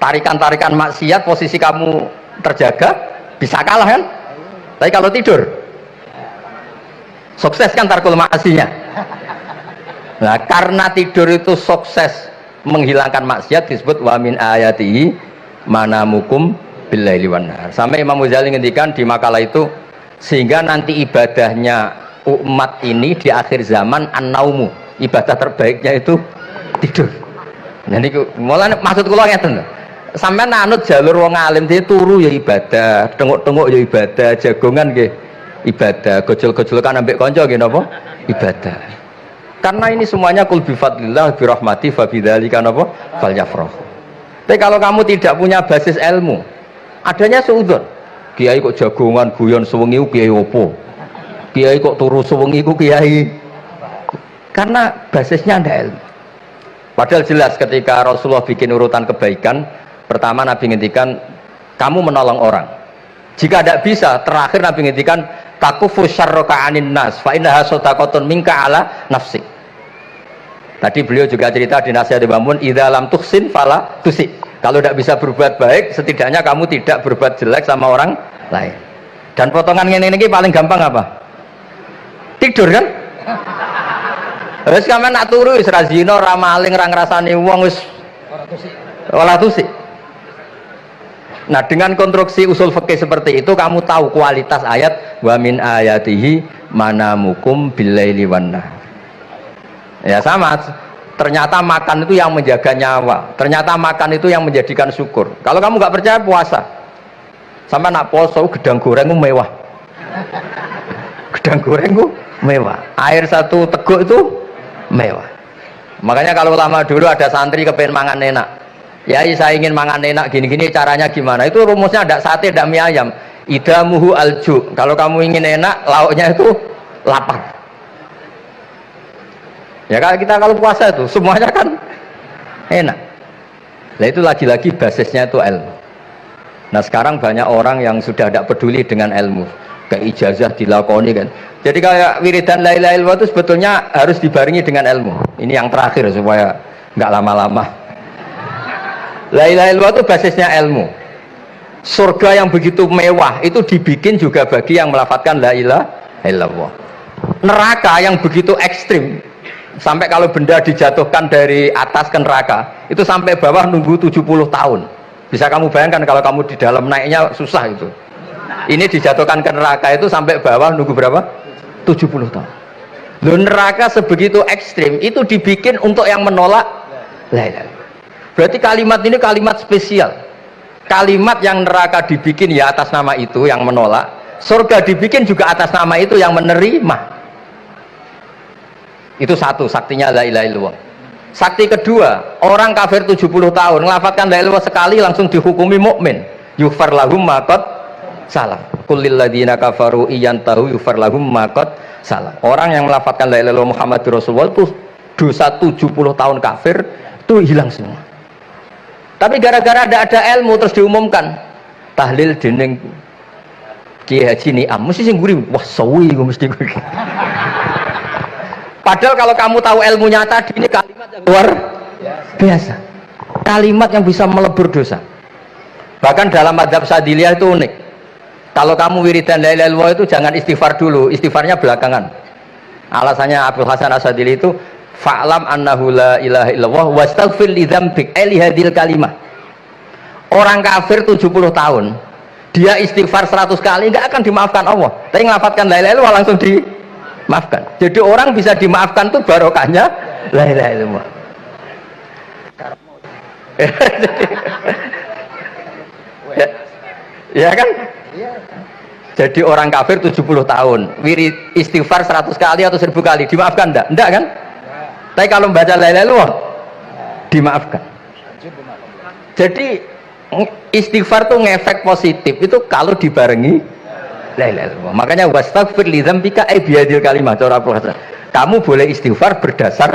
Tarikan-tarikan maksiat posisi kamu terjaga bisa kalah kan? Tapi kalau tidur sukses kan tarkul maksinya. Nah, karena tidur itu sukses menghilangkan maksiat disebut wa min ayatihi manamukum billaili wan nahar. Sampai Imam Ghazali ngendikan di makalah itu sehingga nanti ibadahnya umat ini di akhir zaman an-naumu, ibadah terbaiknya itu tidur. Nah niku mulane maksud kula ngeten lho. Sampeyan anut jalur wong alim dia turu ya ibadah, tengok-tengok ya ibadah, jagongan nggih ibadah, gojol-gojolkan ambek kanca nggih napa? Ibadah. Karena ini semuanya kul bi fadlillah bi rahmati fa bidzalika napa? Falyafrahu. Tapi kalau kamu tidak punya basis ilmu, adanya suudzon. Kiai kok jagongan guyon sewengi kiai opo? Kiai kok turu sewengi ku kiai, karena basisnya ada ilmu. Padahal jelas ketika Rasulullah bikin urutan kebaikan, pertama Nabi ngendikan kamu menolong orang. Jika tidak bisa, terakhir Nabi ngendikan takufu syarraka anin nas fa innaha shadaqatun minka ala nafsi. Tadi beliau juga cerita di nasihat Imam Mun, idza lam tuhsin fala tusi. Kalau tidak bisa berbuat baik, setidaknya kamu tidak berbuat jelek sama orang lain. Dan potongan ini paling gampang apa? Tidur kan? Wis sampean nak turu wis ra zina, ra maling, ra ngrasani wong wis ora tusi. Nah, dengan konstruksi usul fikih seperti itu kamu tahu kualitas ayat wa min ayatihi manamukum billaili wan nahar. Ya sama, ternyata makan itu yang menjaga nyawa. Ternyata makan itu yang menjadikan syukur. Kalau kamu nggak percaya puasa. Sampai nak poso gedang goreng itu mewah. Gedang goreng itu mewah, air satu teguk itu mewah. Makanya kalau lama dulu ada santri kepengen mangan enak, ya saya ingin mangan enak gini-gini, caranya gimana? Itu rumusnya ada sate, ada mie ayam. Idamuhu alju. Kalau kamu ingin enak, lauknya itu lapar. Ya kalau kita kalau puasa itu semuanya kan enak. Nah itu lagi-lagi basisnya itu ilmu. Nah sekarang banyak orang yang sudah tidak peduli dengan ilmu, kayak ijazah dilakoni kan. Jadi kayak wiridan la ilaha illallah itu sebetulnya harus dibarengi dengan ilmu. Ini yang terakhir supaya nggak lama-lama. La ilaha illallah itu basisnya ilmu. Surga yang begitu mewah itu dibikin juga bagi yang melafadzkan la ilaha illallah. Neraka yang begitu ekstrim, sampai kalau benda dijatuhkan dari atas ke neraka itu sampai bawah nunggu 70 tahun. Bisa kamu bayangkan kalau kamu di dalam naiknya susah itu. Ini dijatuhkan ke neraka itu sampai bawah nunggu berapa? 70 tahun. Loh, neraka sebegitu ekstrim itu dibikin untuk yang menolak la ilaha illallah. Berarti kalimat ini kalimat spesial. Kalimat yang neraka dibikin ya atas nama itu yang menolak, surga dibikin juga atas nama itu yang menerima. Itu satu saktinya la ilaha illallah. Sakti kedua, orang kafir 70 tahun ngelafadzkan la ilaha illallah sekali langsung dihukumi mukmin. Yughfar lahum ma qad salam. Kullil ladzina kafaru iyantahu yughfar lahum ma qad salam. Orang yang melafadzkan la ilaha illallah Muhammadur Rasulullah itu dosa 70 tahun kafir itu hilang semua. Tapi gara-gara ada ilmu terus diumumkan tahlil dening Kiai Haji Niam mesti sing guri wah sawi mesti guri. Padahal kalau kamu tahu ilmunya tadi ini kalimat yang luar biasa. Kalimat yang bisa melebur dosa. Bahkan dalam madzhab Sadiliyah itu unik. Kalau kamu wiridan la ilaha illallah itu jangan istighfar dulu, istighfarnya belakangan. Alasannya Abdul Hasan As-Sadili itu fa'lam annahu la ilaha illallah wastaghfir li dzambik li hadhil kalimah. Orang kafir 70 tahun dia istighfar 100 kali enggak akan dimaafkan Allah. Tapi ngelafadzkan la ilaha illallah langsung dimaafkan. Jadi orang bisa dimaafkan tuh barokahnya la ilaha illallah. Ya kan? Jadi orang kafir 70 tahun wirid istighfar 100 kali atau 1000 kali dimaafkan enggak? Enggak kan? Tapi kalau membaca la ilaha illallah dimaafkan. Jadi istighfar tuh ngefek positif itu kalau dibarengi la ilaha illallah. Makanya wastaghfir li dzambika bihadil kalimah. Kamu boleh istighfar berdasar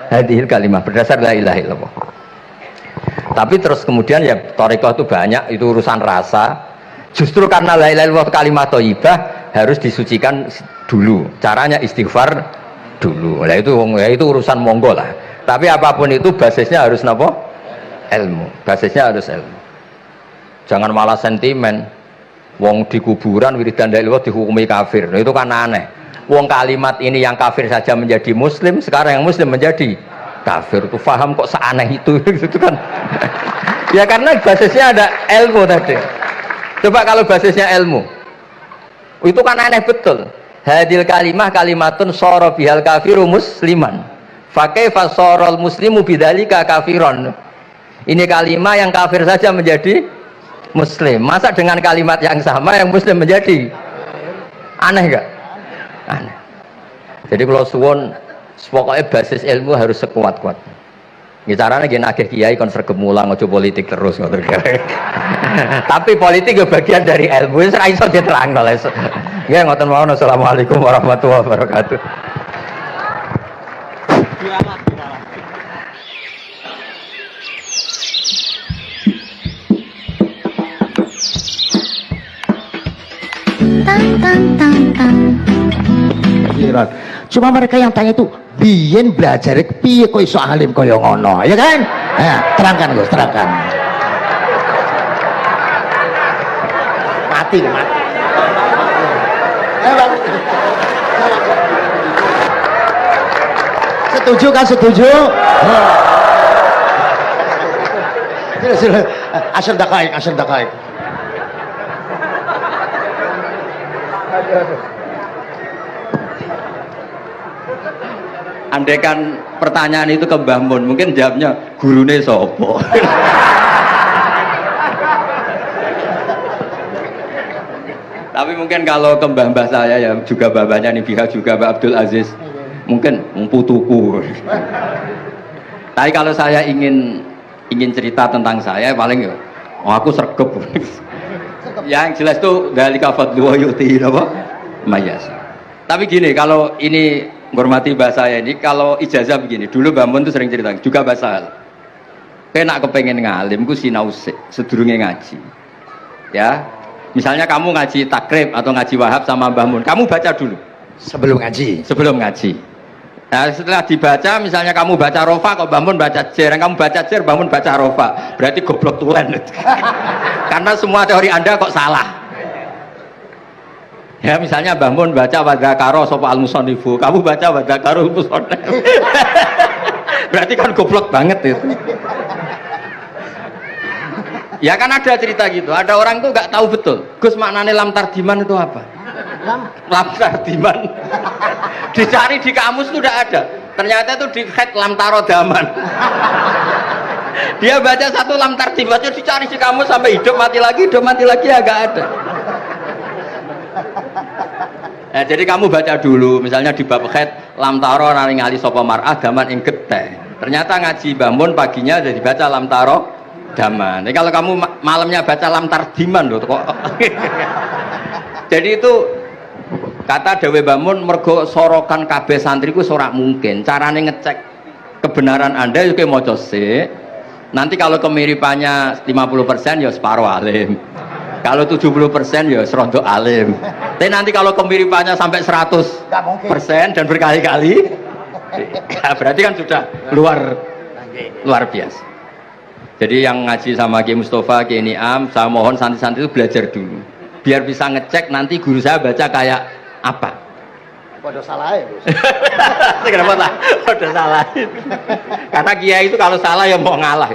hadil kalimah, berdasar la ilaha illallah. Tapi terus kemudian ya thariqah itu banyak, itu urusan rasa. Justru karena la ilaha illallah kalimat thayyibah, harus disucikan dulu. Caranya istighfar dulu. Nah itu urusan monggo lah. Tapi apapun itu basisnya harus napa? Ilmu. Basisnya harus ilmu. Jangan malah sentimen. Wong di kuburan wiridan la ilaha dihukumi kafir. Nah, itu kan aneh. Wong kalimat ini yang kafir saja menjadi muslim, sekarang yang muslim menjadi kafir. Itu paham kok seaneh itu gitu kan. Ya karena basisnya ada ilmu tadi. Coba kalau basisnya ilmu. Itu kan aneh betul. Hadil kalimah kalimatun sara bihal kafiru musliman. Fa kaifa saral muslimu bidzalika kafiron. Ini kalimat yang kafir saja menjadi muslim. Masa dengan kalimat yang sama yang muslim menjadi aneh enggak? Aneh. Jadi kalau suwon pokoknya basis ilmu harus sekuat-kuatnya. Ya caranya gini akeh kiai kon sregep mulang aja politik terus ngoten. Tapi politik ya bagian dari ilmu. Wis ra iso diterangno lho. Nggih ngoten mawon. Assalamualaikum warahmatullahi wabarakatuh. Cuma mereka yang tanya itu biyen belajar piye kok iso alim kaya ngono, ya kan? Nah, terangkan Gus, terangkan. Mati. Setuju kan? Setuju? Sila. Asal dakaik. Andai kan pertanyaan itu ke Mbah Mun, mungkin jawabnya gurune sopo. Tapi mungkin kalau ke mbah-mbah saya ya juga babanya nih pihak juga Mbak Abdul Aziz, mungkin putuku. Tapi kalau saya ingin cerita tentang saya paling ya, aku sregep. Yang jelas tuh dari kafadlu yuti apa? Mayas. Tapi gini, kalau ini menghormati bahasa saya ini, kalau ijazah begini, dulu Mbak Mun tuh sering cerita juga bahasa kena kepengen ngalim ku sinau sedurunge ngaji ya, misalnya kamu ngaji takrib atau ngaji wahab sama Mbah Mun, kamu baca dulu sebelum ngaji. Nah setelah dibaca, misalnya kamu baca rofa kok Mbah Mun baca jer, kamu baca jer Mbah Mun baca rofa, berarti goblok tulen. Karena semua teori Anda kok salah. Ya misalnya Mbah Mun baca wadakaro sopa al-musonifu, kamu baca wadakaro musonifu. Berarti kan goblok banget itu. Ya kan ada cerita gitu, ada orang tuh nggak tahu betul Gus maknanya lam tardiman itu apa. Lam tardiman dicari di kamus itu udah ada, ternyata itu di head lam tarodaman. Dia baca satu lam tardiman dicari di kamus sampai hidup mati lagi agak ada. Nah, jadi kamu baca dulu, misalnya di bab khed lam taro ngali sapa mar'ah daman ing geteh. Ternyata ngaji Mbah Mun paginya jadi baca lam taro daman. Jadi kalau kamu malamnya baca lam tardiman loh kok. Jadi itu kata Dewi Mbah Mun mergo sorokan kabeh santriku ora mungkin. Carane ngecek kebenaran Anda yo maca sik. Nanti kalau kemiripannya 50% ya separuh alim. Kalau 70% ya serontok alim. Tapi nanti kalau kemiripannya sampai 100% dan berkali-kali, ya berarti kan sudah luar biasa. Jadi yang ngaji sama Ki Mustafa, Ki Niam, saya mohon santri-santri itu belajar dulu, biar bisa ngecek nanti guru saya baca kayak apa. Podo salah ya Gus. Kenapa lah? Podo salah. Karena kiai itu kalau salah ya mau ngalah.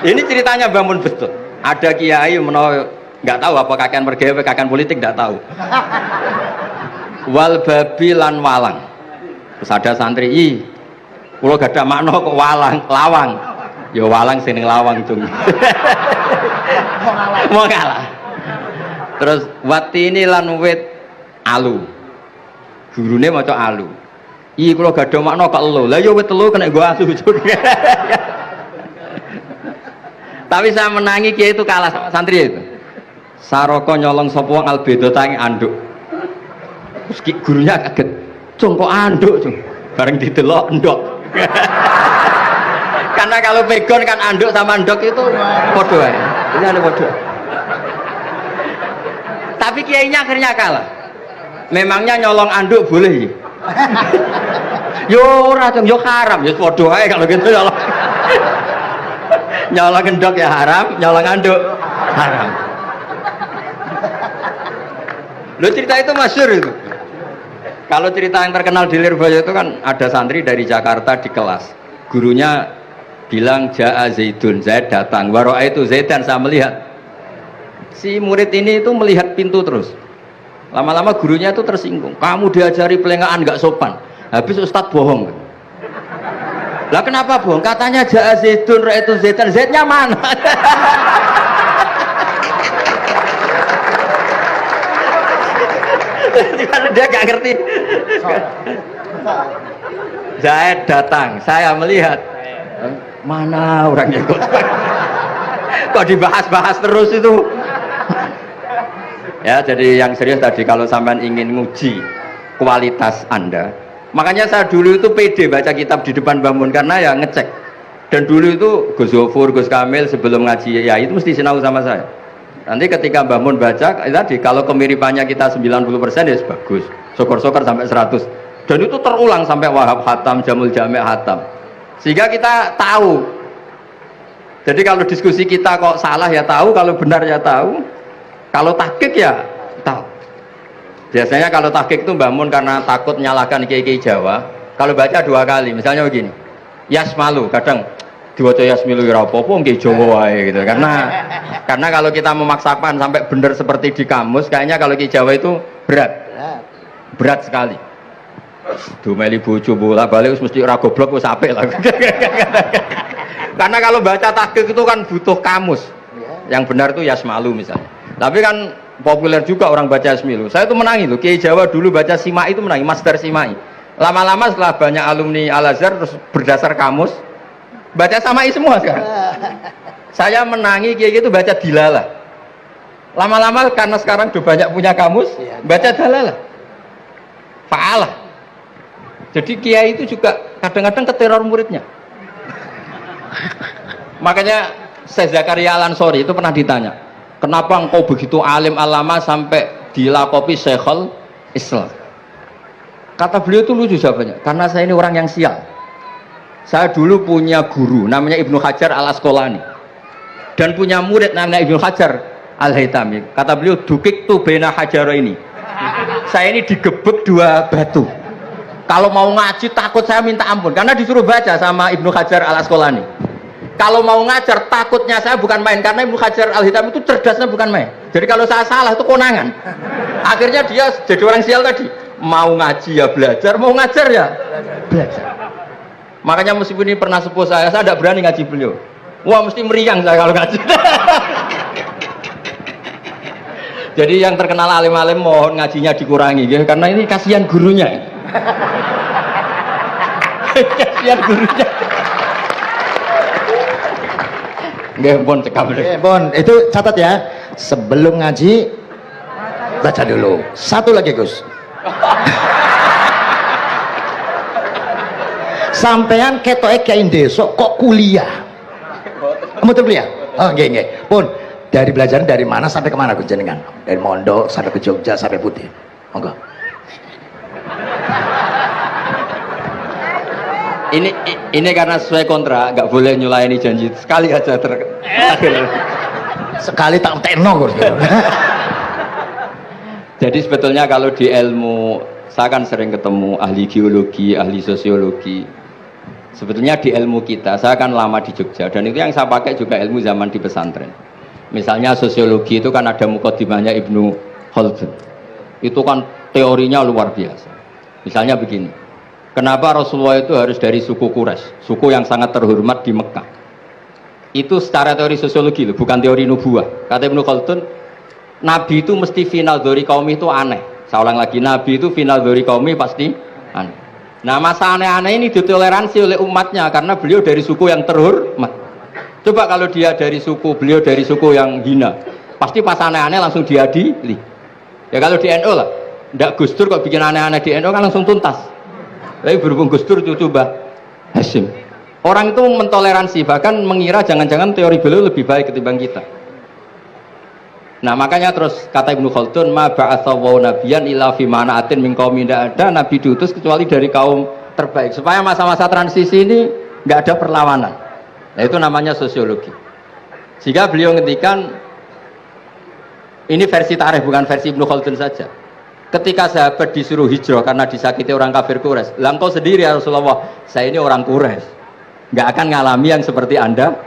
Ini ceritanya bangun betul. Ada kiai nggak tahu apa kakean mergawe kakean politik nggak tahu. Wal babi lan walang. Terus ada santri, kalau gak ada makna kok lawang. Ya walang sini lawang cung. Mau ngalah. Terus watini lan wit alu. Gurune maca alu. Kalau gak ada makna kok elo. Lah ya wit telu kena gua alu cung. Tapi saya menangi kiai itu kalah sama santri itu. Saroko nyolong sapa wong albedo tangi anduk. Terus gurunya kaget. Cung kok anduk, cung. Bareng didelok ndok. Karena kalau pegon kan anduk sama ndok itu padha wae. Ini ada padha. Tapi kiainya akhirnya kalah. Memangnya nyolong anduk boleh? Yo ora dong, yo haram. Ya padha ae kalau gitu nyolong. Nyolong gendok ya haram, nyolong anduk haram. Lo cerita itu masyhur itu. Kalau cerita yang terkenal di Lirboyo itu kan ada santri dari Jakarta di kelas. Gurunya bilang Ja'a Zaidun, Zaid datang. Waro'a itu Zaidan, saya melihat. Si murid ini itu melihat pintu terus. Lama-lama gurunya itu tersinggung. Kamu diajari pelengahan nggak sopan. Habis Ustadz bohong. Lah kenapa bohong? Katanya Ja'a Zaidun, Ra itu Zaidan. Zaidnya mana? Dia gak ngerti. Zaid datang, saya melihat. Mana orangnya kok? Kok dibahas-bahas terus itu? Ya, jadi yang serius tadi kalau sampean ingin nguji kualitas Anda, makanya saya dulu itu pede baca kitab di depan bangun karena ya ngecek. Dan dulu itu Gus Zofur, Gus Kamil sebelum ngaji ya itu mesti sinau sama saya. Nanti ketika Mbah Mun baca tadi kalau kemiripannya kita 90% ya bagus. Syukur-syukur sampai 100. Dan itu terulang sampai Wahab Hatam, Jamul Jami' Hatam. Sehingga kita tahu. Jadi kalau diskusi kita kok salah ya tahu, kalau benar ya tahu. Kalau tahqiq ya tahu. Biasanya kalau tahqiq itu Mbah Mun karena takut nyalahkan kiai-kiai Jawa, kalau baca 2 kali, misalnya begini. Yasmalu, kadang diwaca Yasmilu ya apa-apa nggih Jawa wae gitu. Karena kalau kita memaksakan sampai benar seperti di kamus, kayaknya kalau kiai Jawa itu berat sekali. Dumeli bojo bola-balik mesti ora goblok wis apik lah. Karena kalau baca tahqiq itu kan butuh kamus. Yang benar itu Yasmalu misalnya. Tapi kan populer juga orang baca Yasmilu. Saya tuh menangi loh, kiai Jawa dulu baca Simai itu menangi, Masdar Simai. Lama-lama setelah banyak alumni Al-Azhar terus berdasar kamus baca Samai semua sekarang. Saya menangi kiai itu baca Dilalah. Lama-lama karena sekarang udah banyak punya kamus, baca Dalalah. Fa'alah. Jadi kiai itu juga kadang-kadang keteror muridnya. Makanya Syekh Zakaria Al-Ansori itu pernah ditanya, kenapa engkau begitu alim alama sampai dilakopi Syekhul Islam? Kata beliau itu lucu jawabannya, karena saya ini orang yang sial. Saya dulu punya guru namanya Ibnu Hajar Al-Asqalani dan punya murid namanya Ibnu Hajar Al-Haytami. Kata beliau, dukik tu bena hajaro ini. Saya ini digebek 2 batu. Kalau mau ngaji takut saya minta ampun karena disuruh baca sama Ibnu Hajar Al-Asqalani. Kalau mau ngajar takutnya saya bukan main karena Ibnu Hajar Al-Haytami itu cerdasnya bukan main. Jadi kalau saya salah itu konangan. Akhirnya dia jadi orang sial tadi. Mau ngaji ya belajar, mau ngajar ya belajar. Makanya meskipun ini pernah sepuh saya tidak berani ngaji beliau. Wah mesti meriang saya kalau ngaji. Jadi yang terkenal alim-alim mohon ngajinya dikurangi ya, karena ini kasihan gurunya. Kasihan gurunya. Nggih, pun cekap. Pun itu catat ya. Sebelum ngaji baca dulu. Satu lagi Gus. Sampean ketoke kiai desa kok kuliah. Betul kuliah? Oh nggih nggih. Pun dari belajar dari mana sampai kemana Gus jenengan? Dari Mondok sampai ke Jogja sampai Putih. Monggo. Ini karena sesuai kontrak nggak boleh nyulayani janji sekali aja terakhir. Sekali tak tekno Gus. Jadi sebetulnya kalau di ilmu saya kan sering ketemu ahli geologi, ahli sosiologi. Sebetulnya di ilmu kita, saya kan lama di Jogja dan itu yang saya pakai juga ilmu zaman di pesantren. Misalnya sosiologi itu kan ada mukadimahnya Ibnu Khaldun. Itu kan teorinya luar biasa. Misalnya begini, kenapa Rasulullah itu harus dari suku Quraisy, suku yang sangat terhormat di Mekah? Itu secara teori sosiologi loh, bukan teori nubuah. Kata Ibnu Khaldun, Nabi itu mesti final dari kaum itu aneh. Saya ulang lagi, Nabi itu final dari kaum pasti aneh. Nah masa aneh-aneh ini ditoleransi oleh umatnya karena beliau dari suku yang terhormat. Coba kalau dia dari suku, beliau dari suku yang hina, pasti pas aneh-aneh langsung diadili. Ya kalau di NU lah, ndak Gus Dur kok bikin aneh-aneh di NU kan langsung tuntas. Tapi berhubung Gus Dur cucu Mbah Hasyim, orang itu mentoleransi bahkan mengira jangan-jangan teori beliau lebih baik ketimbang kita. Nah makanya terus kata Ibnu Khaldun, ma ba'atsawu nabiyan illa fi mana'atin min qaumin, tidak ada nabi diutus kecuali dari kaum terbaik, supaya masa-masa transisi ini nggak ada perlawanan. Nah itu namanya sosiologi. Sehingga beliau ngendikan, ini versi tarikh bukan versi Ibnu Khaldun saja. Ketika sahabat disuruh hijrah karena disakiti orang kafir Quraisy, lah engkau sendiri ya Rasulullah, saya ini orang Quraisy, nggak akan ngalami yang seperti Anda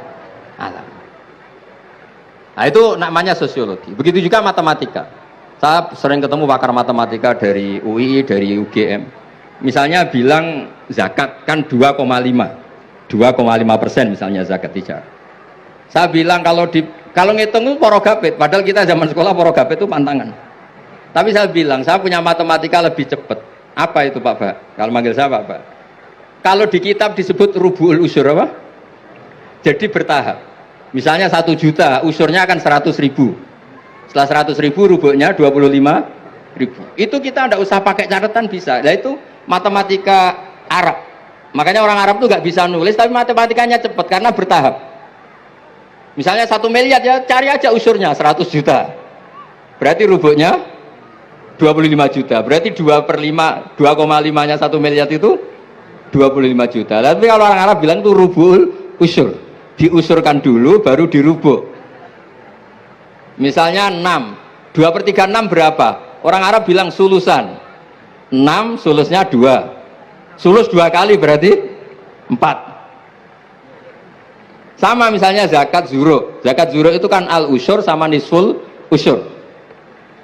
alami. Nah itu namanya sosiologi. Begitu juga matematika. Saya sering ketemu pakar matematika dari UI, dari UGM. Misalnya bilang zakat kan 2,5% misalnya zakat tijar. Saya bilang kalau ngitung itu porogapit, padahal kita zaman sekolah porogapit itu pantangan. Tapi saya bilang saya punya matematika lebih cepat. Apa itu Pak Ba? Kalau manggil saya Pak Ba. Kalau di kitab disebut rubu'ul usyur apa? Jadi bertahap. Misalnya 1 juta, usurnya akan 100.000. Setelah 100.000 rubuknya 25.000. Itu kita tidak usah pakai catatan bisa. Nah itu matematika Arab. Makanya orang Arab tuh nggak bisa nulis, tapi matematikanya cepat karena bertahap. Misalnya 1 miliar ya cari aja usurnya 100 juta. Berarti rubuknya 25 juta. Berarti 2/5, 2,5-nya 1 miliar itu 25 juta. Tapi kalau orang Arab bilang itu rubul usur. Diusurkan dulu baru dirubuk. Misalnya 6, 2/3 6 berapa? Orang Arab bilang sulusan. 6 sulusnya 2. Sulus 2 kali berarti 4. Sama misalnya zakat zuro. Zakat zuro itu kan al usyur sama nisful usyur.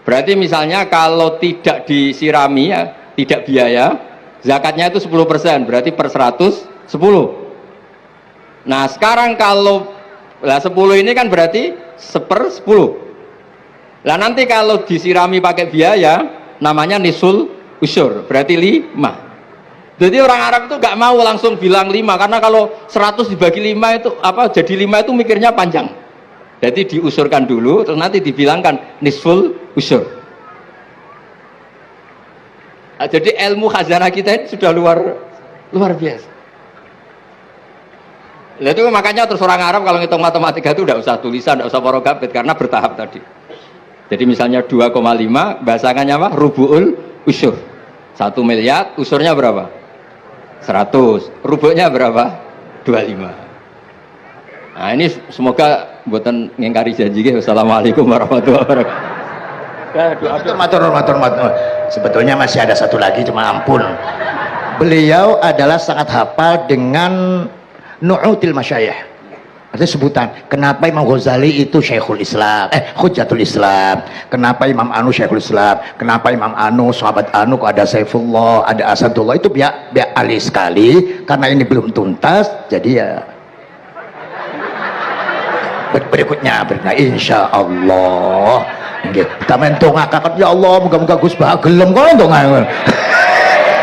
Berarti misalnya kalau tidak disirami ya, tidak biaya, zakatnya itu 10%, berarti per 100 10. Nah sekarang kalau 10 ini kan berarti 1/10. Lah nanti kalau disirami pakai biaya namanya nisul usyur, berarti 5. Jadi orang Arab itu gak mau langsung bilang 5, karena kalau 100 dibagi 5 itu apa, jadi 5 itu mikirnya panjang. Jadi diusurkan dulu terus nanti dibilangkan nisful usyur. Nah, jadi ilmu khazanah kita ini sudah luar biasa. Nah, itu makanya terus orang Arab kalau ngitung matematika itu tidak usah tulisan, tidak usah porogapit karena bertahap tadi. Jadi misalnya 2,5 bahasannya apa? Rubu'ul usyur. 1 miliar usurnya berapa? 100. Rubuknya berapa? 25. Nah ini semoga buatan ngingkari janji. Wassalamualaikum warahmatullahi wabarakatuh. Matur. Sebetulnya masih ada satu lagi, cuma ampun. Beliau adalah sangat hafal dengan nu'util masyayikh. Artinya sebutan. Kenapa Imam Ghazali itu Syekhul Islam, Hujjatul Islam. Kenapa Imam Anu Syekhul Islam. Kenapa Imam Anu, sahabat Anu kok ada Saifullah, ada Asadullah. Itu biar ahli sekali. Karena ini belum tuntas, jadi ya berikutnya insya Allah kita mentongakakan ya Allah moga-moga Gus Bah gelem kok entongan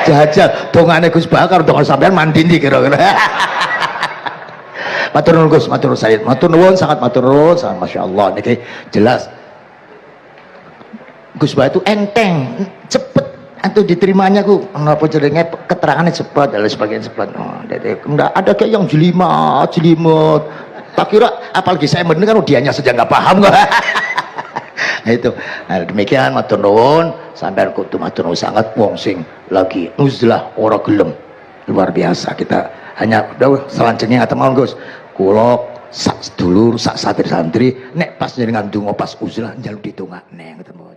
jajal dongane Gus Bah karo dongan sampean mandindi kira-kira. Matur nuwun Gus, matur nuwun Sayyid, matur nuwun, sangat matur nuwun, sangat Masya Allah niki jelas Gus Bah itu enteng, cepet atau diterimanya ku napa jenenge keterangannya cepat dan sebagainya cepat. Enggak ada kayak yang jelimet tak kira apalagi saya mendengar dianya saja nggak paham kok. Nah itu demikian matur nuwun sampean kudu matur nuwun sangat wong sing lagi uzlah ora gelem luar biasa. Kita hanya selanjutnya ngaten mawon Gus kula sak sedulur sak santri-santri nek pas jenengan donga pas uzlah njaluk ditungakne ngoten.